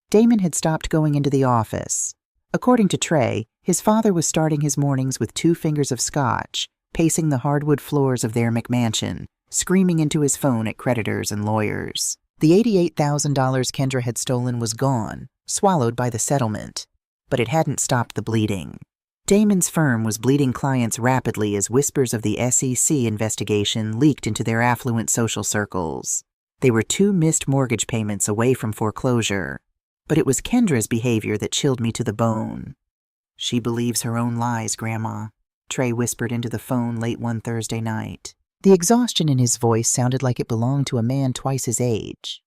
Damon had stopped going into the office. According to Trey, his father was starting his mornings with 2 fingers of scotch, pacing the hardwood floors of their McMansion, screaming into his phone at creditors and lawyers. The $88,000 Kendra had stolen was gone, swallowed by the settlement, but it hadn't stopped the bleeding. Damon's firm was bleeding clients rapidly as whispers of the SEC investigation leaked into their affluent social circles. They were 2 missed mortgage payments away from foreclosure, but it was Kendra's behavior that chilled me to the bone. "She believes her own lies, Grandma," Trey whispered into the phone late one Thursday night. The exhaustion in his voice sounded like it belonged to a man twice his age.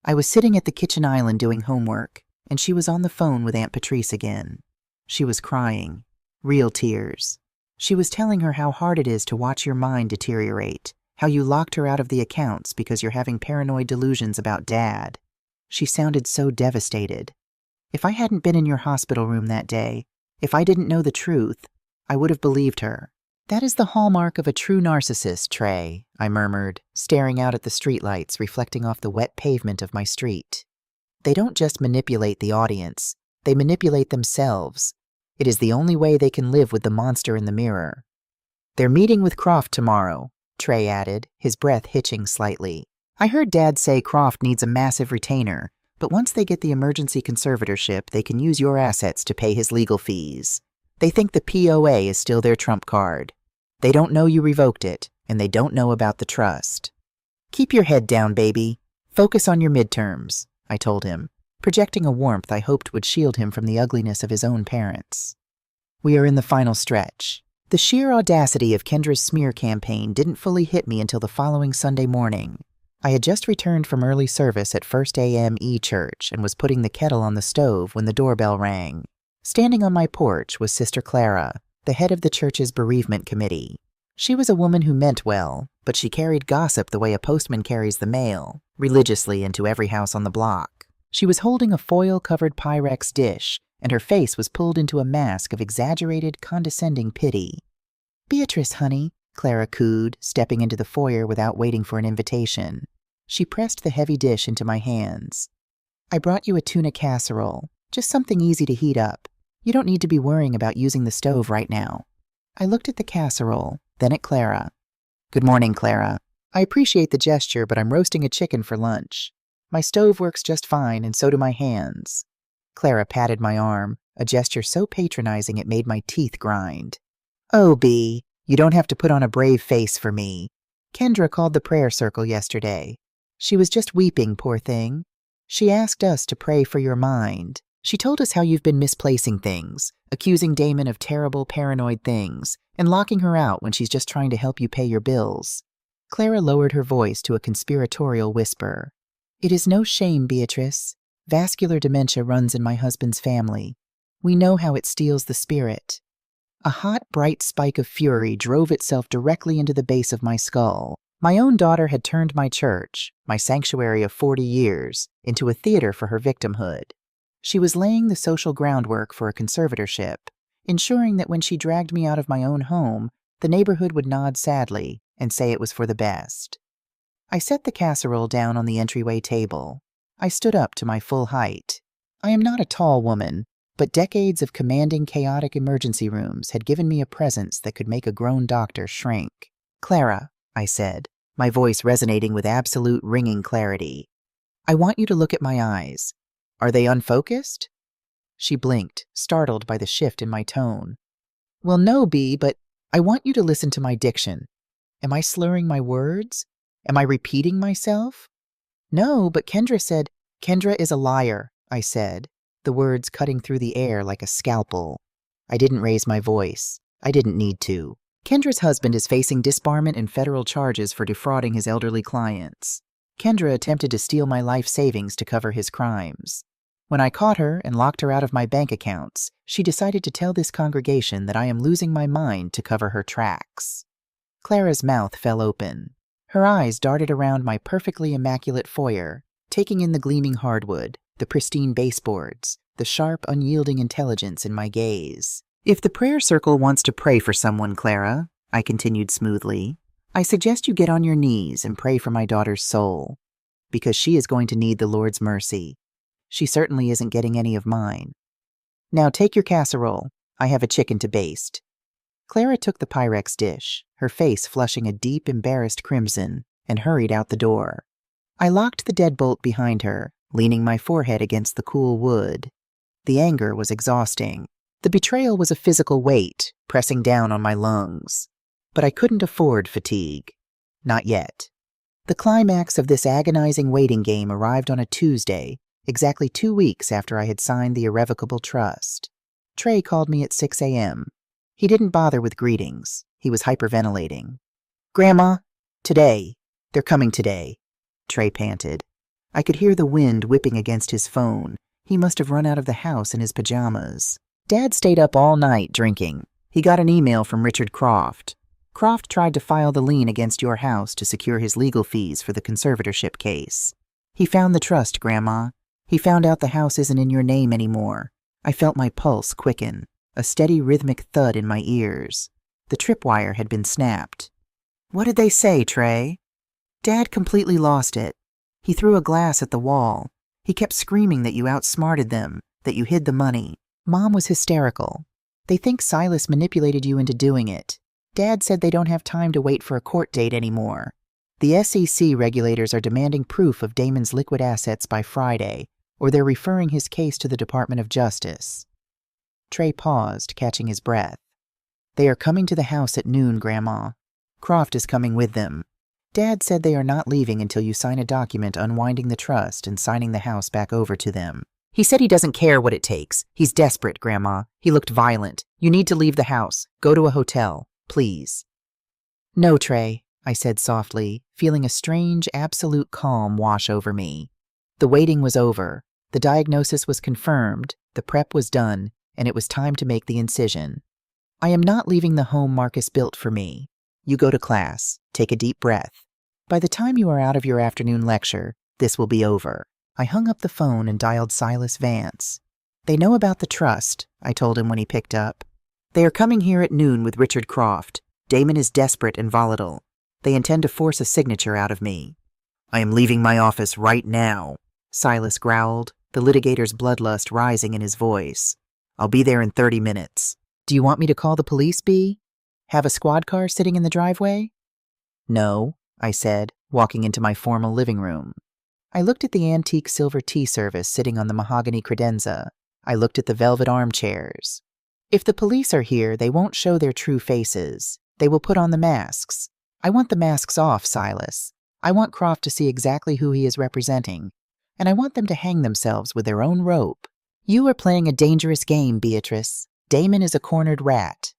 I was sitting at the kitchen island doing homework, and she was on the phone with Aunt Patrice again. She was crying. Real tears. She was telling her how hard it is to watch your mind deteriorate, how you locked her out of the accounts because you're having paranoid delusions about Dad. She sounded so devastated. If I hadn't been in your hospital room that day, if I didn't know the truth, I would have believed her. "That is the hallmark of a true narcissist, Trey," I murmured, staring out at the streetlights reflecting off the wet pavement of my street. "They don't just manipulate the audience, they manipulate themselves. It is the only way they can live with the monster in the mirror." "They're meeting with Croft tomorrow," Trey added, his breath hitching slightly. "I heard Dad say Croft needs a massive retainer, but once they get the emergency conservatorship, they can use your assets to pay his legal fees. They think the POA is still their trump card. They don't know you revoked it, and they don't know about the trust." "Keep your head down, baby. Focus on your midterms," I told him, projecting a warmth I hoped would shield him from the ugliness of his own parents. "We are in the final stretch." The sheer audacity of Kendra's smear campaign didn't fully hit me until the following Sunday morning. I had just returned from early service at First A.M. E-Church and was putting the kettle on the stove when the doorbell rang. Standing on my porch was Sister Clara, the head of the church's bereavement committee. She was a woman who meant well, but she carried gossip the way a postman carries the mail, religiously into every house on the block. She was holding a foil-covered Pyrex dish, and her face was pulled into a mask of exaggerated, condescending pity. "Beatrice, honey," Clara cooed, stepping into the foyer without waiting for an invitation. She pressed the heavy dish into my hands. "I brought you a tuna casserole, just something easy to heat up. You don't need to be worrying about using the stove right now." I looked at the casserole, then at Clara. "Good morning, Clara. I appreciate the gesture, but I'm roasting a chicken for lunch. My stove works just fine, and so do my hands." Clara patted my arm, a gesture so patronizing it made my teeth grind. "Oh, Bea, you don't have to put on a brave face for me. Kendra called the prayer circle yesterday. She was just weeping, poor thing. She asked us to pray for your mind. She told us how you've been misplacing things, accusing Damon of terrible, paranoid things, and locking her out when she's just trying to help you pay your bills." Clara lowered her voice to a conspiratorial whisper. "It is no shame, Beatrice. Vascular dementia runs in my husband's family. We know how it steals the spirit." A hot, bright spike of fury drove itself directly into the base of my skull. My own daughter had turned my church, my sanctuary of 40 years, into a theater for her victimhood. She was laying the social groundwork for a conservatorship, ensuring that when she dragged me out of my own home, the neighborhood would nod sadly and say it was for the best. I set the casserole down on the entryway table. I stood up to my full height. I am not a tall woman, but decades of commanding chaotic emergency rooms had given me a presence that could make a grown doctor shrink. "Clara," I said, my voice resonating with absolute ringing clarity, "I want you to look at my eyes. Are they unfocused?" She blinked, startled by the shift in my tone. "Well, no, Bea, but I want you to listen to my diction. Am I slurring my words? Am I repeating myself?" "No, but Kendra said—" "Kendra is a liar," I said, the words cutting through the air like a scalpel. I didn't raise my voice. I didn't need to. Kendra's husband is facing disbarment and federal charges for defrauding his elderly clients. Kendra attempted to steal my life savings to cover his crimes. When I caught her and locked her out of my bank accounts, she decided to tell this congregation that I am losing my mind to cover her tracks. Clara's mouth fell open. Her eyes darted around my perfectly immaculate foyer, taking in the gleaming hardwood, the pristine baseboards, the sharp, unyielding intelligence in my gaze. "If the prayer circle wants to pray for someone, Clara," I continued smoothly, "I suggest you get on your knees and pray for my daughter's soul, because she is going to need the Lord's mercy. She certainly isn't getting any of mine. Now take your casserole. I have a chicken to baste." Clara took the Pyrex dish, her face flushing a deep, embarrassed crimson, and hurried out the door. I locked the deadbolt behind her, leaning my forehead against the cool wood. The anger was exhausting. The betrayal was a physical weight, pressing down on my lungs. But I couldn't afford fatigue. Not yet. The climax of this agonizing waiting game arrived on a Tuesday, exactly 2 weeks after I had signed the irrevocable trust. Trey called me at 6 a.m. He didn't bother with greetings. He was hyperventilating. "Grandma, today. They're coming today," Trey panted. I could hear the wind whipping against his phone. He must have run out of the house in his pajamas. "Dad stayed up all night drinking. He got an email from Richard Croft. Croft tried to file the lien against your house to secure his legal fees for the conservatorship case. He found the trust, Grandma. He found out the house isn't in your name anymore." I felt my pulse quicken, a steady rhythmic thud in my ears. The tripwire had been snapped. "What did they say, Trey?" "Dad completely lost it. He threw a glass at the wall. He kept screaming that you outsmarted them, that you hid the money. Mom was hysterical. They think Silas manipulated you into doing it. Dad said they don't have time to wait for a court date anymore. The SEC regulators are demanding proof of Damon's liquid assets by Friday, or they're referring his case to the Department of Justice." Trey paused, catching his breath. "They are coming to the house at noon, Grandma. Croft is coming with them. Dad said they are not leaving until you sign a document unwinding the trust and signing the house back over to them. He said he doesn't care what it takes. He's desperate, Grandma. He looked violent. You need to leave the house. Go to a hotel, please." "No, Trey," I said softly, feeling a strange, absolute calm wash over me. The waiting was over. The diagnosis was confirmed, the prep was done, and it was time to make the incision. "I am not leaving the home Marcus built for me. You go to class, take a deep breath. By the time you are out of your afternoon lecture, this will be over. I hung up the phone and dialed Silas Vance. They know about the trust, I told him when he picked up. They are coming here at noon with Richard Croft. Damon is desperate and volatile. They intend to force a signature out of me. I am leaving my office right now, Silas growled, the litigator's bloodlust rising in his voice. I'll be there in 30 minutes. Do you want me to call the police, B? Have a squad car sitting in the driveway? No, I said, walking into my formal living room. I looked at the antique silver tea service sitting on the mahogany credenza. I looked at the velvet armchairs. If the police are here, they won't show their true faces. They will put on the masks. I want the masks off, Silas. I want Croft to see exactly who he is representing, and I want them to hang themselves with their own rope. You are playing a dangerous game, Beatrice. Damon is a cornered rat.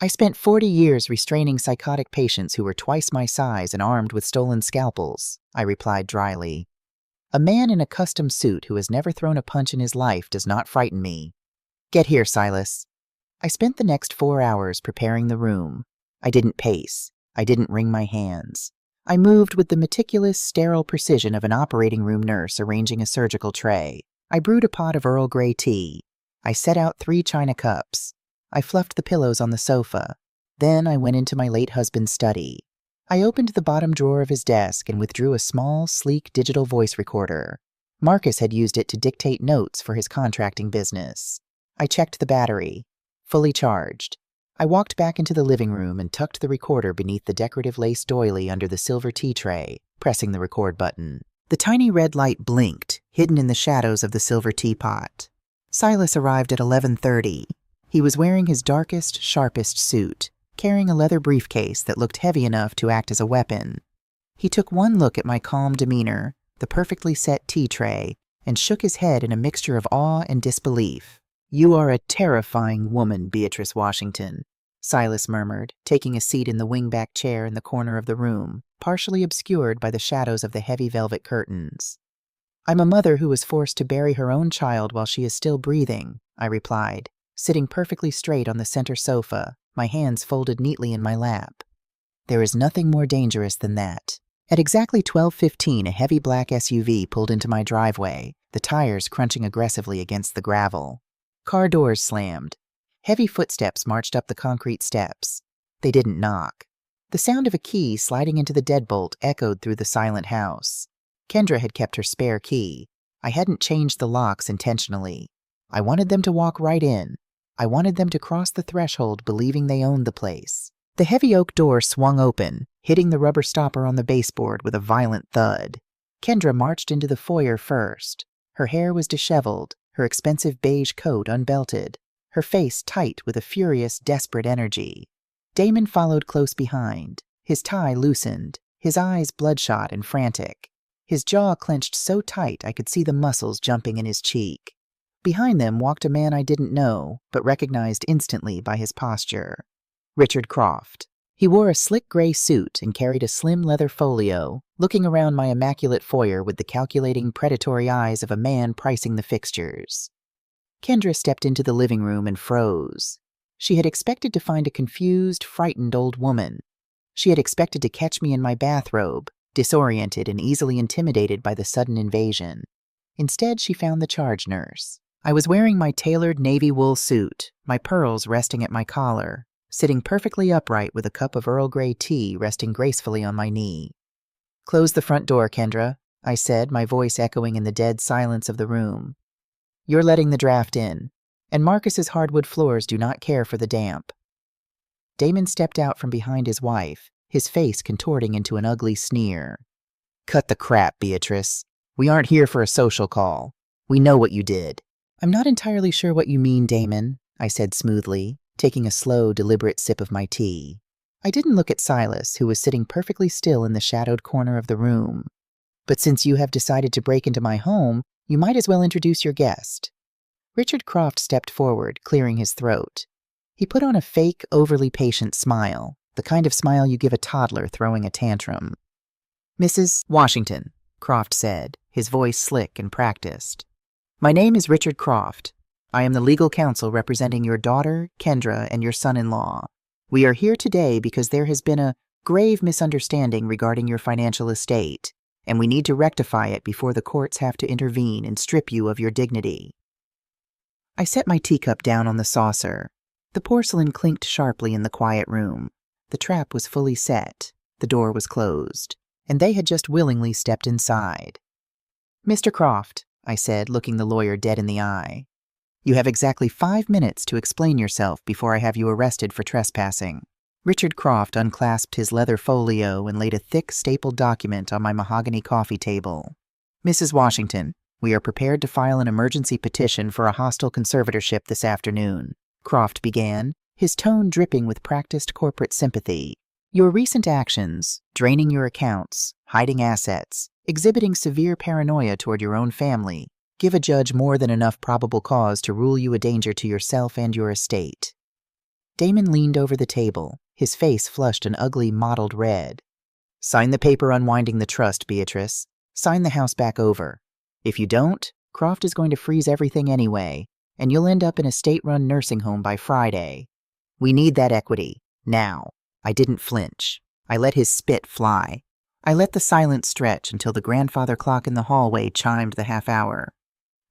I spent 40 years restraining psychotic patients who were twice my size and armed with stolen scalpels, I replied dryly. A man in a custom suit who has never thrown a punch in his life does not frighten me. Get here, Silas. I spent the next 4 hours preparing the room. I didn't pace. I didn't wring my hands. I moved with the meticulous, sterile precision of an operating room nurse arranging a surgical tray. I brewed a pot of Earl Grey tea. I set out 3 china cups. I fluffed the pillows on the sofa. Then I went into my late husband's study. I opened the bottom drawer of his desk and withdrew a small, sleek digital voice recorder. Marcus had used it to dictate notes for his contracting business. I checked the battery. Fully charged. I walked back into the living room and tucked the recorder beneath the decorative lace doily under the silver tea tray, pressing the record button. The tiny red light blinked, hidden in the shadows of the silver teapot. Silas arrived at 11:30. He was wearing his darkest, sharpest suit, carrying a leather briefcase that looked heavy enough to act as a weapon. He took one look at my calm demeanor, the perfectly set tea tray, and shook his head in a mixture of awe and disbelief. You are a terrifying woman, Beatrice Washington, Silas murmured, taking a seat in the wingback chair in the corner of the room, partially obscured by the shadows of the heavy velvet curtains. I'm a mother who was forced to bury her own child while she is still breathing, I replied, sitting perfectly straight on the center sofa, my hands folded neatly in my lap. There is nothing more dangerous than that. At exactly 12:15, a heavy black SUV pulled into my driveway, the tires crunching aggressively against the gravel. Car doors slammed. Heavy footsteps marched up the concrete steps. They didn't knock. The sound of a key sliding into the deadbolt echoed through the silent house. Kendra had kept her spare key. I hadn't changed the locks intentionally. I wanted them to walk right in. I wanted them to cross the threshold believing they owned the place. The heavy oak door swung open, hitting the rubber stopper on the baseboard with a violent thud. Kendra marched into the foyer first. Her hair was disheveled, her expensive beige coat unbelted, her face tight with a furious, desperate energy. Damon followed close behind, his tie loosened, his eyes bloodshot and frantic. His jaw clenched so tight I could see the muscles jumping in his cheek. Behind them walked a man I didn't know, but recognized instantly by his posture. Richard Croft. He wore a slick gray suit and carried a slim leather folio, looking around my immaculate foyer with the calculating, predatory eyes of a man pricing the fixtures. Kendra stepped into the living room and froze. She had expected to find a confused, frightened old woman. She had expected to catch me in my bathrobe, disoriented and easily intimidated by the sudden invasion. Instead, she found the charge nurse. I was wearing my tailored navy wool suit, my pearls resting at my collar, sitting perfectly upright with a cup of Earl Grey tea resting gracefully on my knee. Close the front door, Kendra, I said, my voice echoing in the dead silence of the room. You're letting the draft in, and Marcus's hardwood floors do not care for the damp. Damon stepped out from behind his wife, his face contorting into an ugly sneer. Cut the crap, Beatrice. We aren't here for a social call. We know what you did. I'm not entirely sure what you mean, Damon, I said smoothly, taking a slow, deliberate sip of my tea. I didn't look at Silas, who was sitting perfectly still in the shadowed corner of the room. But since you have decided to break into my home, you might as well introduce your guest. Richard Croft stepped forward, clearing his throat. He put on a fake, overly patient smile, the kind of smile you give a toddler throwing a tantrum. Mrs. Washington, Croft said, his voice slick and practiced. My name is Richard Croft. I am the legal counsel representing your daughter, Kendra, and your son-in-law. We are here today because there has been a Grave misunderstanding regarding your financial estate, and we need to rectify it before the courts have to intervene and strip you of your dignity." I set my teacup down on the saucer. The porcelain clinked sharply in the quiet room. The trap was fully set, the door was closed, and they had just willingly stepped inside. "Mr. Croft," I said, looking the lawyer dead in the eye, "you have exactly 5 minutes to explain yourself before I have you arrested for trespassing." Richard Croft unclasped his leather folio and laid a thick, stapled document on my mahogany coffee table. "Mrs. Washington, we are prepared to file an emergency petition for a hostile conservatorship this afternoon," Croft began, his tone dripping with practiced corporate sympathy. "Your recent actions, draining your accounts, hiding assets, exhibiting severe paranoia toward your own family, give a judge more than enough probable cause to rule you a danger to yourself and your estate." Damon leaned over the table, his face flushed an ugly mottled red. "Sign the paper unwinding the trust, Beatrice. Sign the house back over. If you don't, Croft is going to freeze everything anyway, and you'll end up in a state-run nursing home by Friday. We need that equity, now." I didn't flinch. I let his spit fly. I let the silence stretch until the grandfather clock in the hallway chimed the half-hour.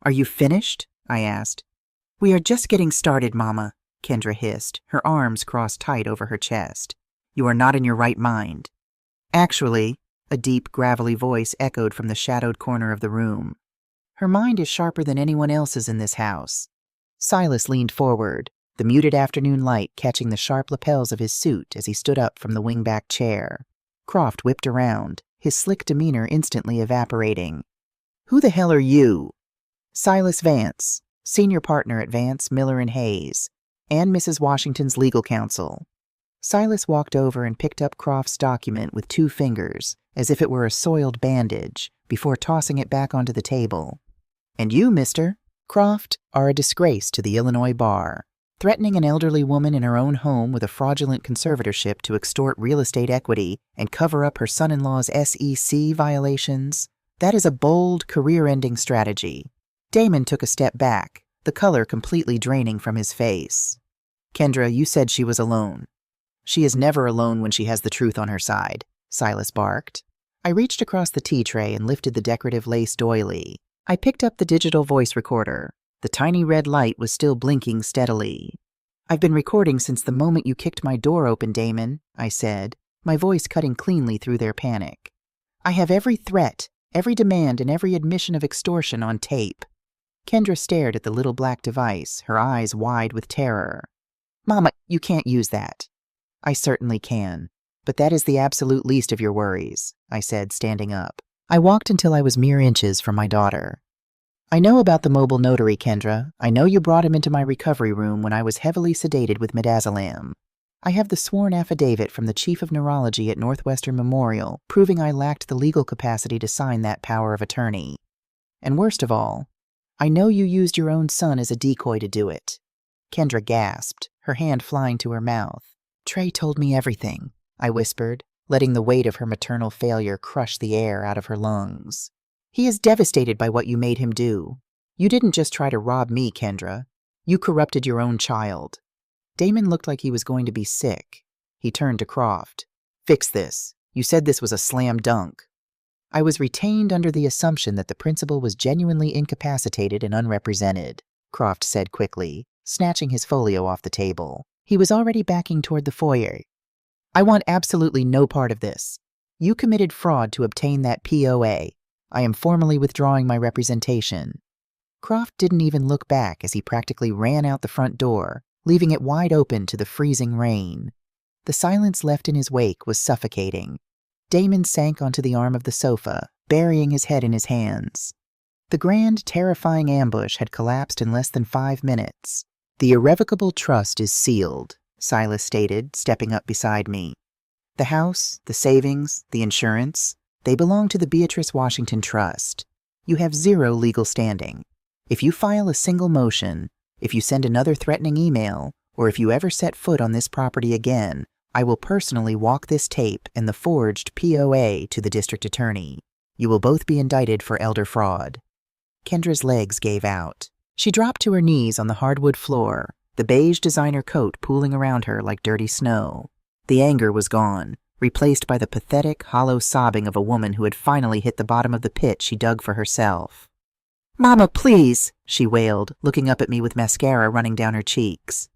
"Are you finished?" I asked. "We are just getting started, Mama," Kendra hissed, her arms crossed tight over her chest. "You are not in your right mind." "Actually," a deep, gravelly voice echoed from the shadowed corner of the room, "her mind is sharper than anyone else's in this house." Silas leaned forward, the muted afternoon light catching the sharp lapels of his suit as he stood up from the wingback chair. Croft whipped around, his slick demeanor instantly evaporating. "Who the hell are you?" "Silas Vance, senior partner at Vance, Miller & Hayes, and Mrs. Washington's legal counsel." Silas walked over and picked up Croft's document with 2 fingers, as if it were a soiled bandage, before tossing it back onto the table. "And you, mister, Croft, are a disgrace to the Illinois bar. Threatening an elderly woman in her own home with a fraudulent conservatorship to extort real estate equity and cover up her son-in-law's SEC violations, that is a bold, career-ending strategy." Damon took a step back, the color completely draining from his face. "Kendra, you said she was alone." "She is never alone when she has the truth on her side," Silas barked. I reached across the tea tray and lifted the decorative lace doily. I picked up the digital voice recorder. The tiny red light was still blinking steadily. "I've been recording since the moment you kicked my door open, Damon," I said, my voice cutting cleanly through their panic. "I have every threat, every demand, and every admission of extortion on tape." Kendra stared at the little black device, her eyes wide with terror. "Mama, you can't use that." "I certainly can, but that is the absolute least of your worries," I said, standing up. I walked until I was mere inches from my daughter. "I know about the mobile notary, Kendra. I know you brought him into my recovery room when I was heavily sedated with midazolam. I have the sworn affidavit from the chief of neurology at Northwestern Memorial proving I lacked the legal capacity to sign that power of attorney. And worst of all, I know you used your own son as a decoy to do it." Kendra gasped, her hand flying to her mouth. "Trey told me everything," I whispered, letting the weight of her maternal failure crush the air out of her lungs. "He is devastated by what you made him do. You didn't just try to rob me, Kendra. You corrupted your own child." Damon looked like he was going to be sick. He turned to Croft. "Fix this. You said this was a slam dunk." I was retained under the assumption that the principal was genuinely incapacitated and unrepresented, Croft said quickly, snatching his folio off the table. He was already backing toward the foyer. "I want absolutely no part of this. You committed fraud to obtain that POA. I am formally withdrawing my representation." Croft didn't even look back as he practically ran out the front door, leaving it wide open to the freezing rain. The silence left in his wake was suffocating. Damon sank onto the arm of the sofa, burying his head in his hands. The grand, terrifying ambush had collapsed in less than 5 minutes. "The irrevocable trust is sealed," Silas stated, stepping up beside me. "The house, the savings, the insurance, they belong to the Beatrice Washington Trust. You have 0 legal standing. If you file a single motion, if you send another threatening email, or if you ever set foot on this property again, I will personally walk this tape and the forged POA to the district attorney. You will both be indicted for elder fraud." Kendra's legs gave out. She dropped to her knees on the hardwood floor, the beige designer coat pooling around her like dirty snow. The anger was gone, replaced by the pathetic, hollow sobbing of a woman who had finally hit the bottom of the pit she dug for herself. "Mama, please," she wailed, looking up at me with mascara running down her cheeks.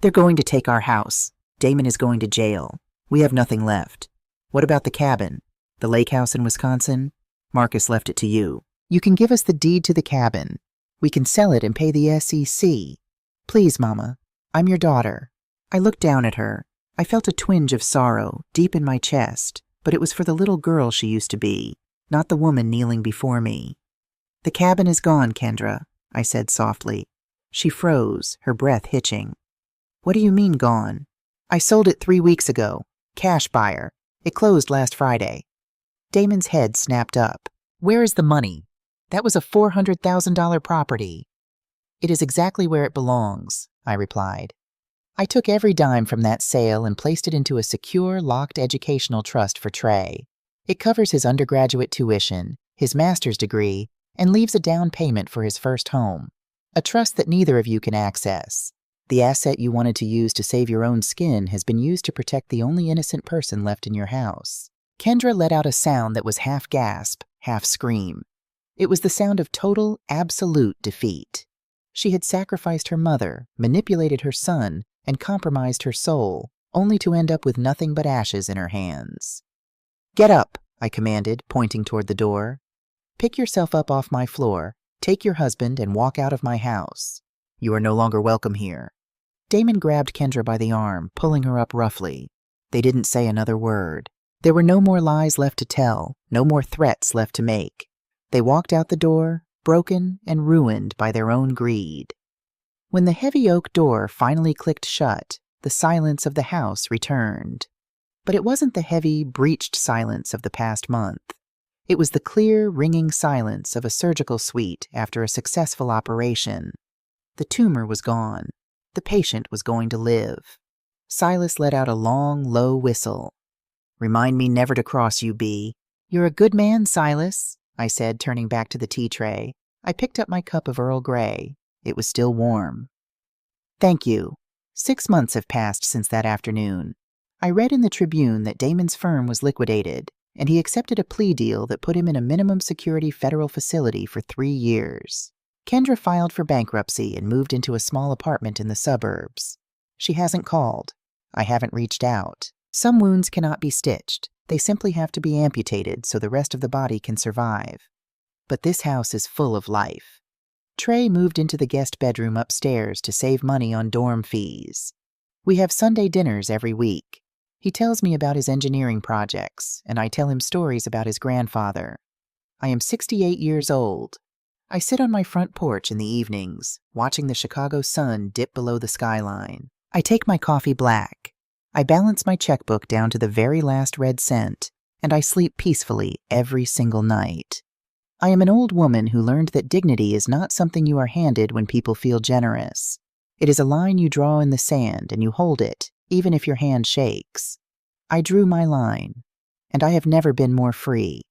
"They're going to take our house. Damon is going to jail. We have nothing left. What about the cabin? The lake house in Wisconsin? Marcus left it to you. You can give us the deed to the cabin. We can sell it and pay the SEC. Please, Mama. I'm your daughter." I looked down at her. I felt a twinge of sorrow deep in my chest, but it was for the little girl she used to be, not the woman kneeling before me. "The cabin is gone, Kendra," I said softly. She froze, her breath hitching. "What do you mean gone?" "I sold it 3 weeks ago. Cash buyer. It closed last Friday." Damon's head snapped up. "Where is the money? That was a $400,000 property." "It is exactly where it belongs," I replied. "I took every dime from that sale and placed it into a secure, locked educational trust for Trey. It covers his undergraduate tuition, his master's degree, and leaves a down payment for his first home. A trust that neither of you can access. The asset you wanted to use to save your own skin has been used to protect the only innocent person left in your house." Kendra let out a sound that was half gasp, half scream. It was the sound of total, absolute defeat. She had sacrificed her mother, manipulated her son, and compromised her soul, only to end up with nothing but ashes in her hands. "Get up," I commanded, pointing toward the door. "Pick yourself up off my floor, take your husband, and walk out of my house. You are no longer welcome here." Damon grabbed Kendra by the arm, pulling her up roughly. They didn't say another word. There were no more lies left to tell, no more threats left to make. They walked out the door, broken and ruined by their own greed. When the heavy oak door finally clicked shut, the silence of the house returned. But it wasn't the heavy, breached silence of the past month. It was the clear, ringing silence of a surgical suite after a successful operation. The tumor was gone. The patient was going to live. Silas let out a long, low whistle. "Remind me never to cross you, B." "You're a good man, Silas," I said, turning back to the tea tray. I picked up my cup of Earl Grey. It was still warm. "Thank you." 6 months have passed since that afternoon. I read in the Tribune that Damon's firm was liquidated, and he accepted a plea deal that put him in a minimum security federal facility for 3 years. Kendra filed for bankruptcy and moved into a small apartment in the suburbs. She hasn't called. I haven't reached out. Some wounds cannot be stitched. They simply have to be amputated so the rest of the body can survive. But this house is full of life. Trey moved into the guest bedroom upstairs to save money on dorm fees. We have Sunday dinners every week. He tells me about his engineering projects, and I tell him stories about his grandfather. I am 68 years old. I sit on my front porch in the evenings, watching the Chicago sun dip below the skyline. I take my coffee black. I balance my checkbook down to the very last red cent, and I sleep peacefully every single night. I am an old woman who learned that dignity is not something you are handed when people feel generous. It is a line you draw in the sand and you hold it, even if your hand shakes. I drew my line, and I have never been more free.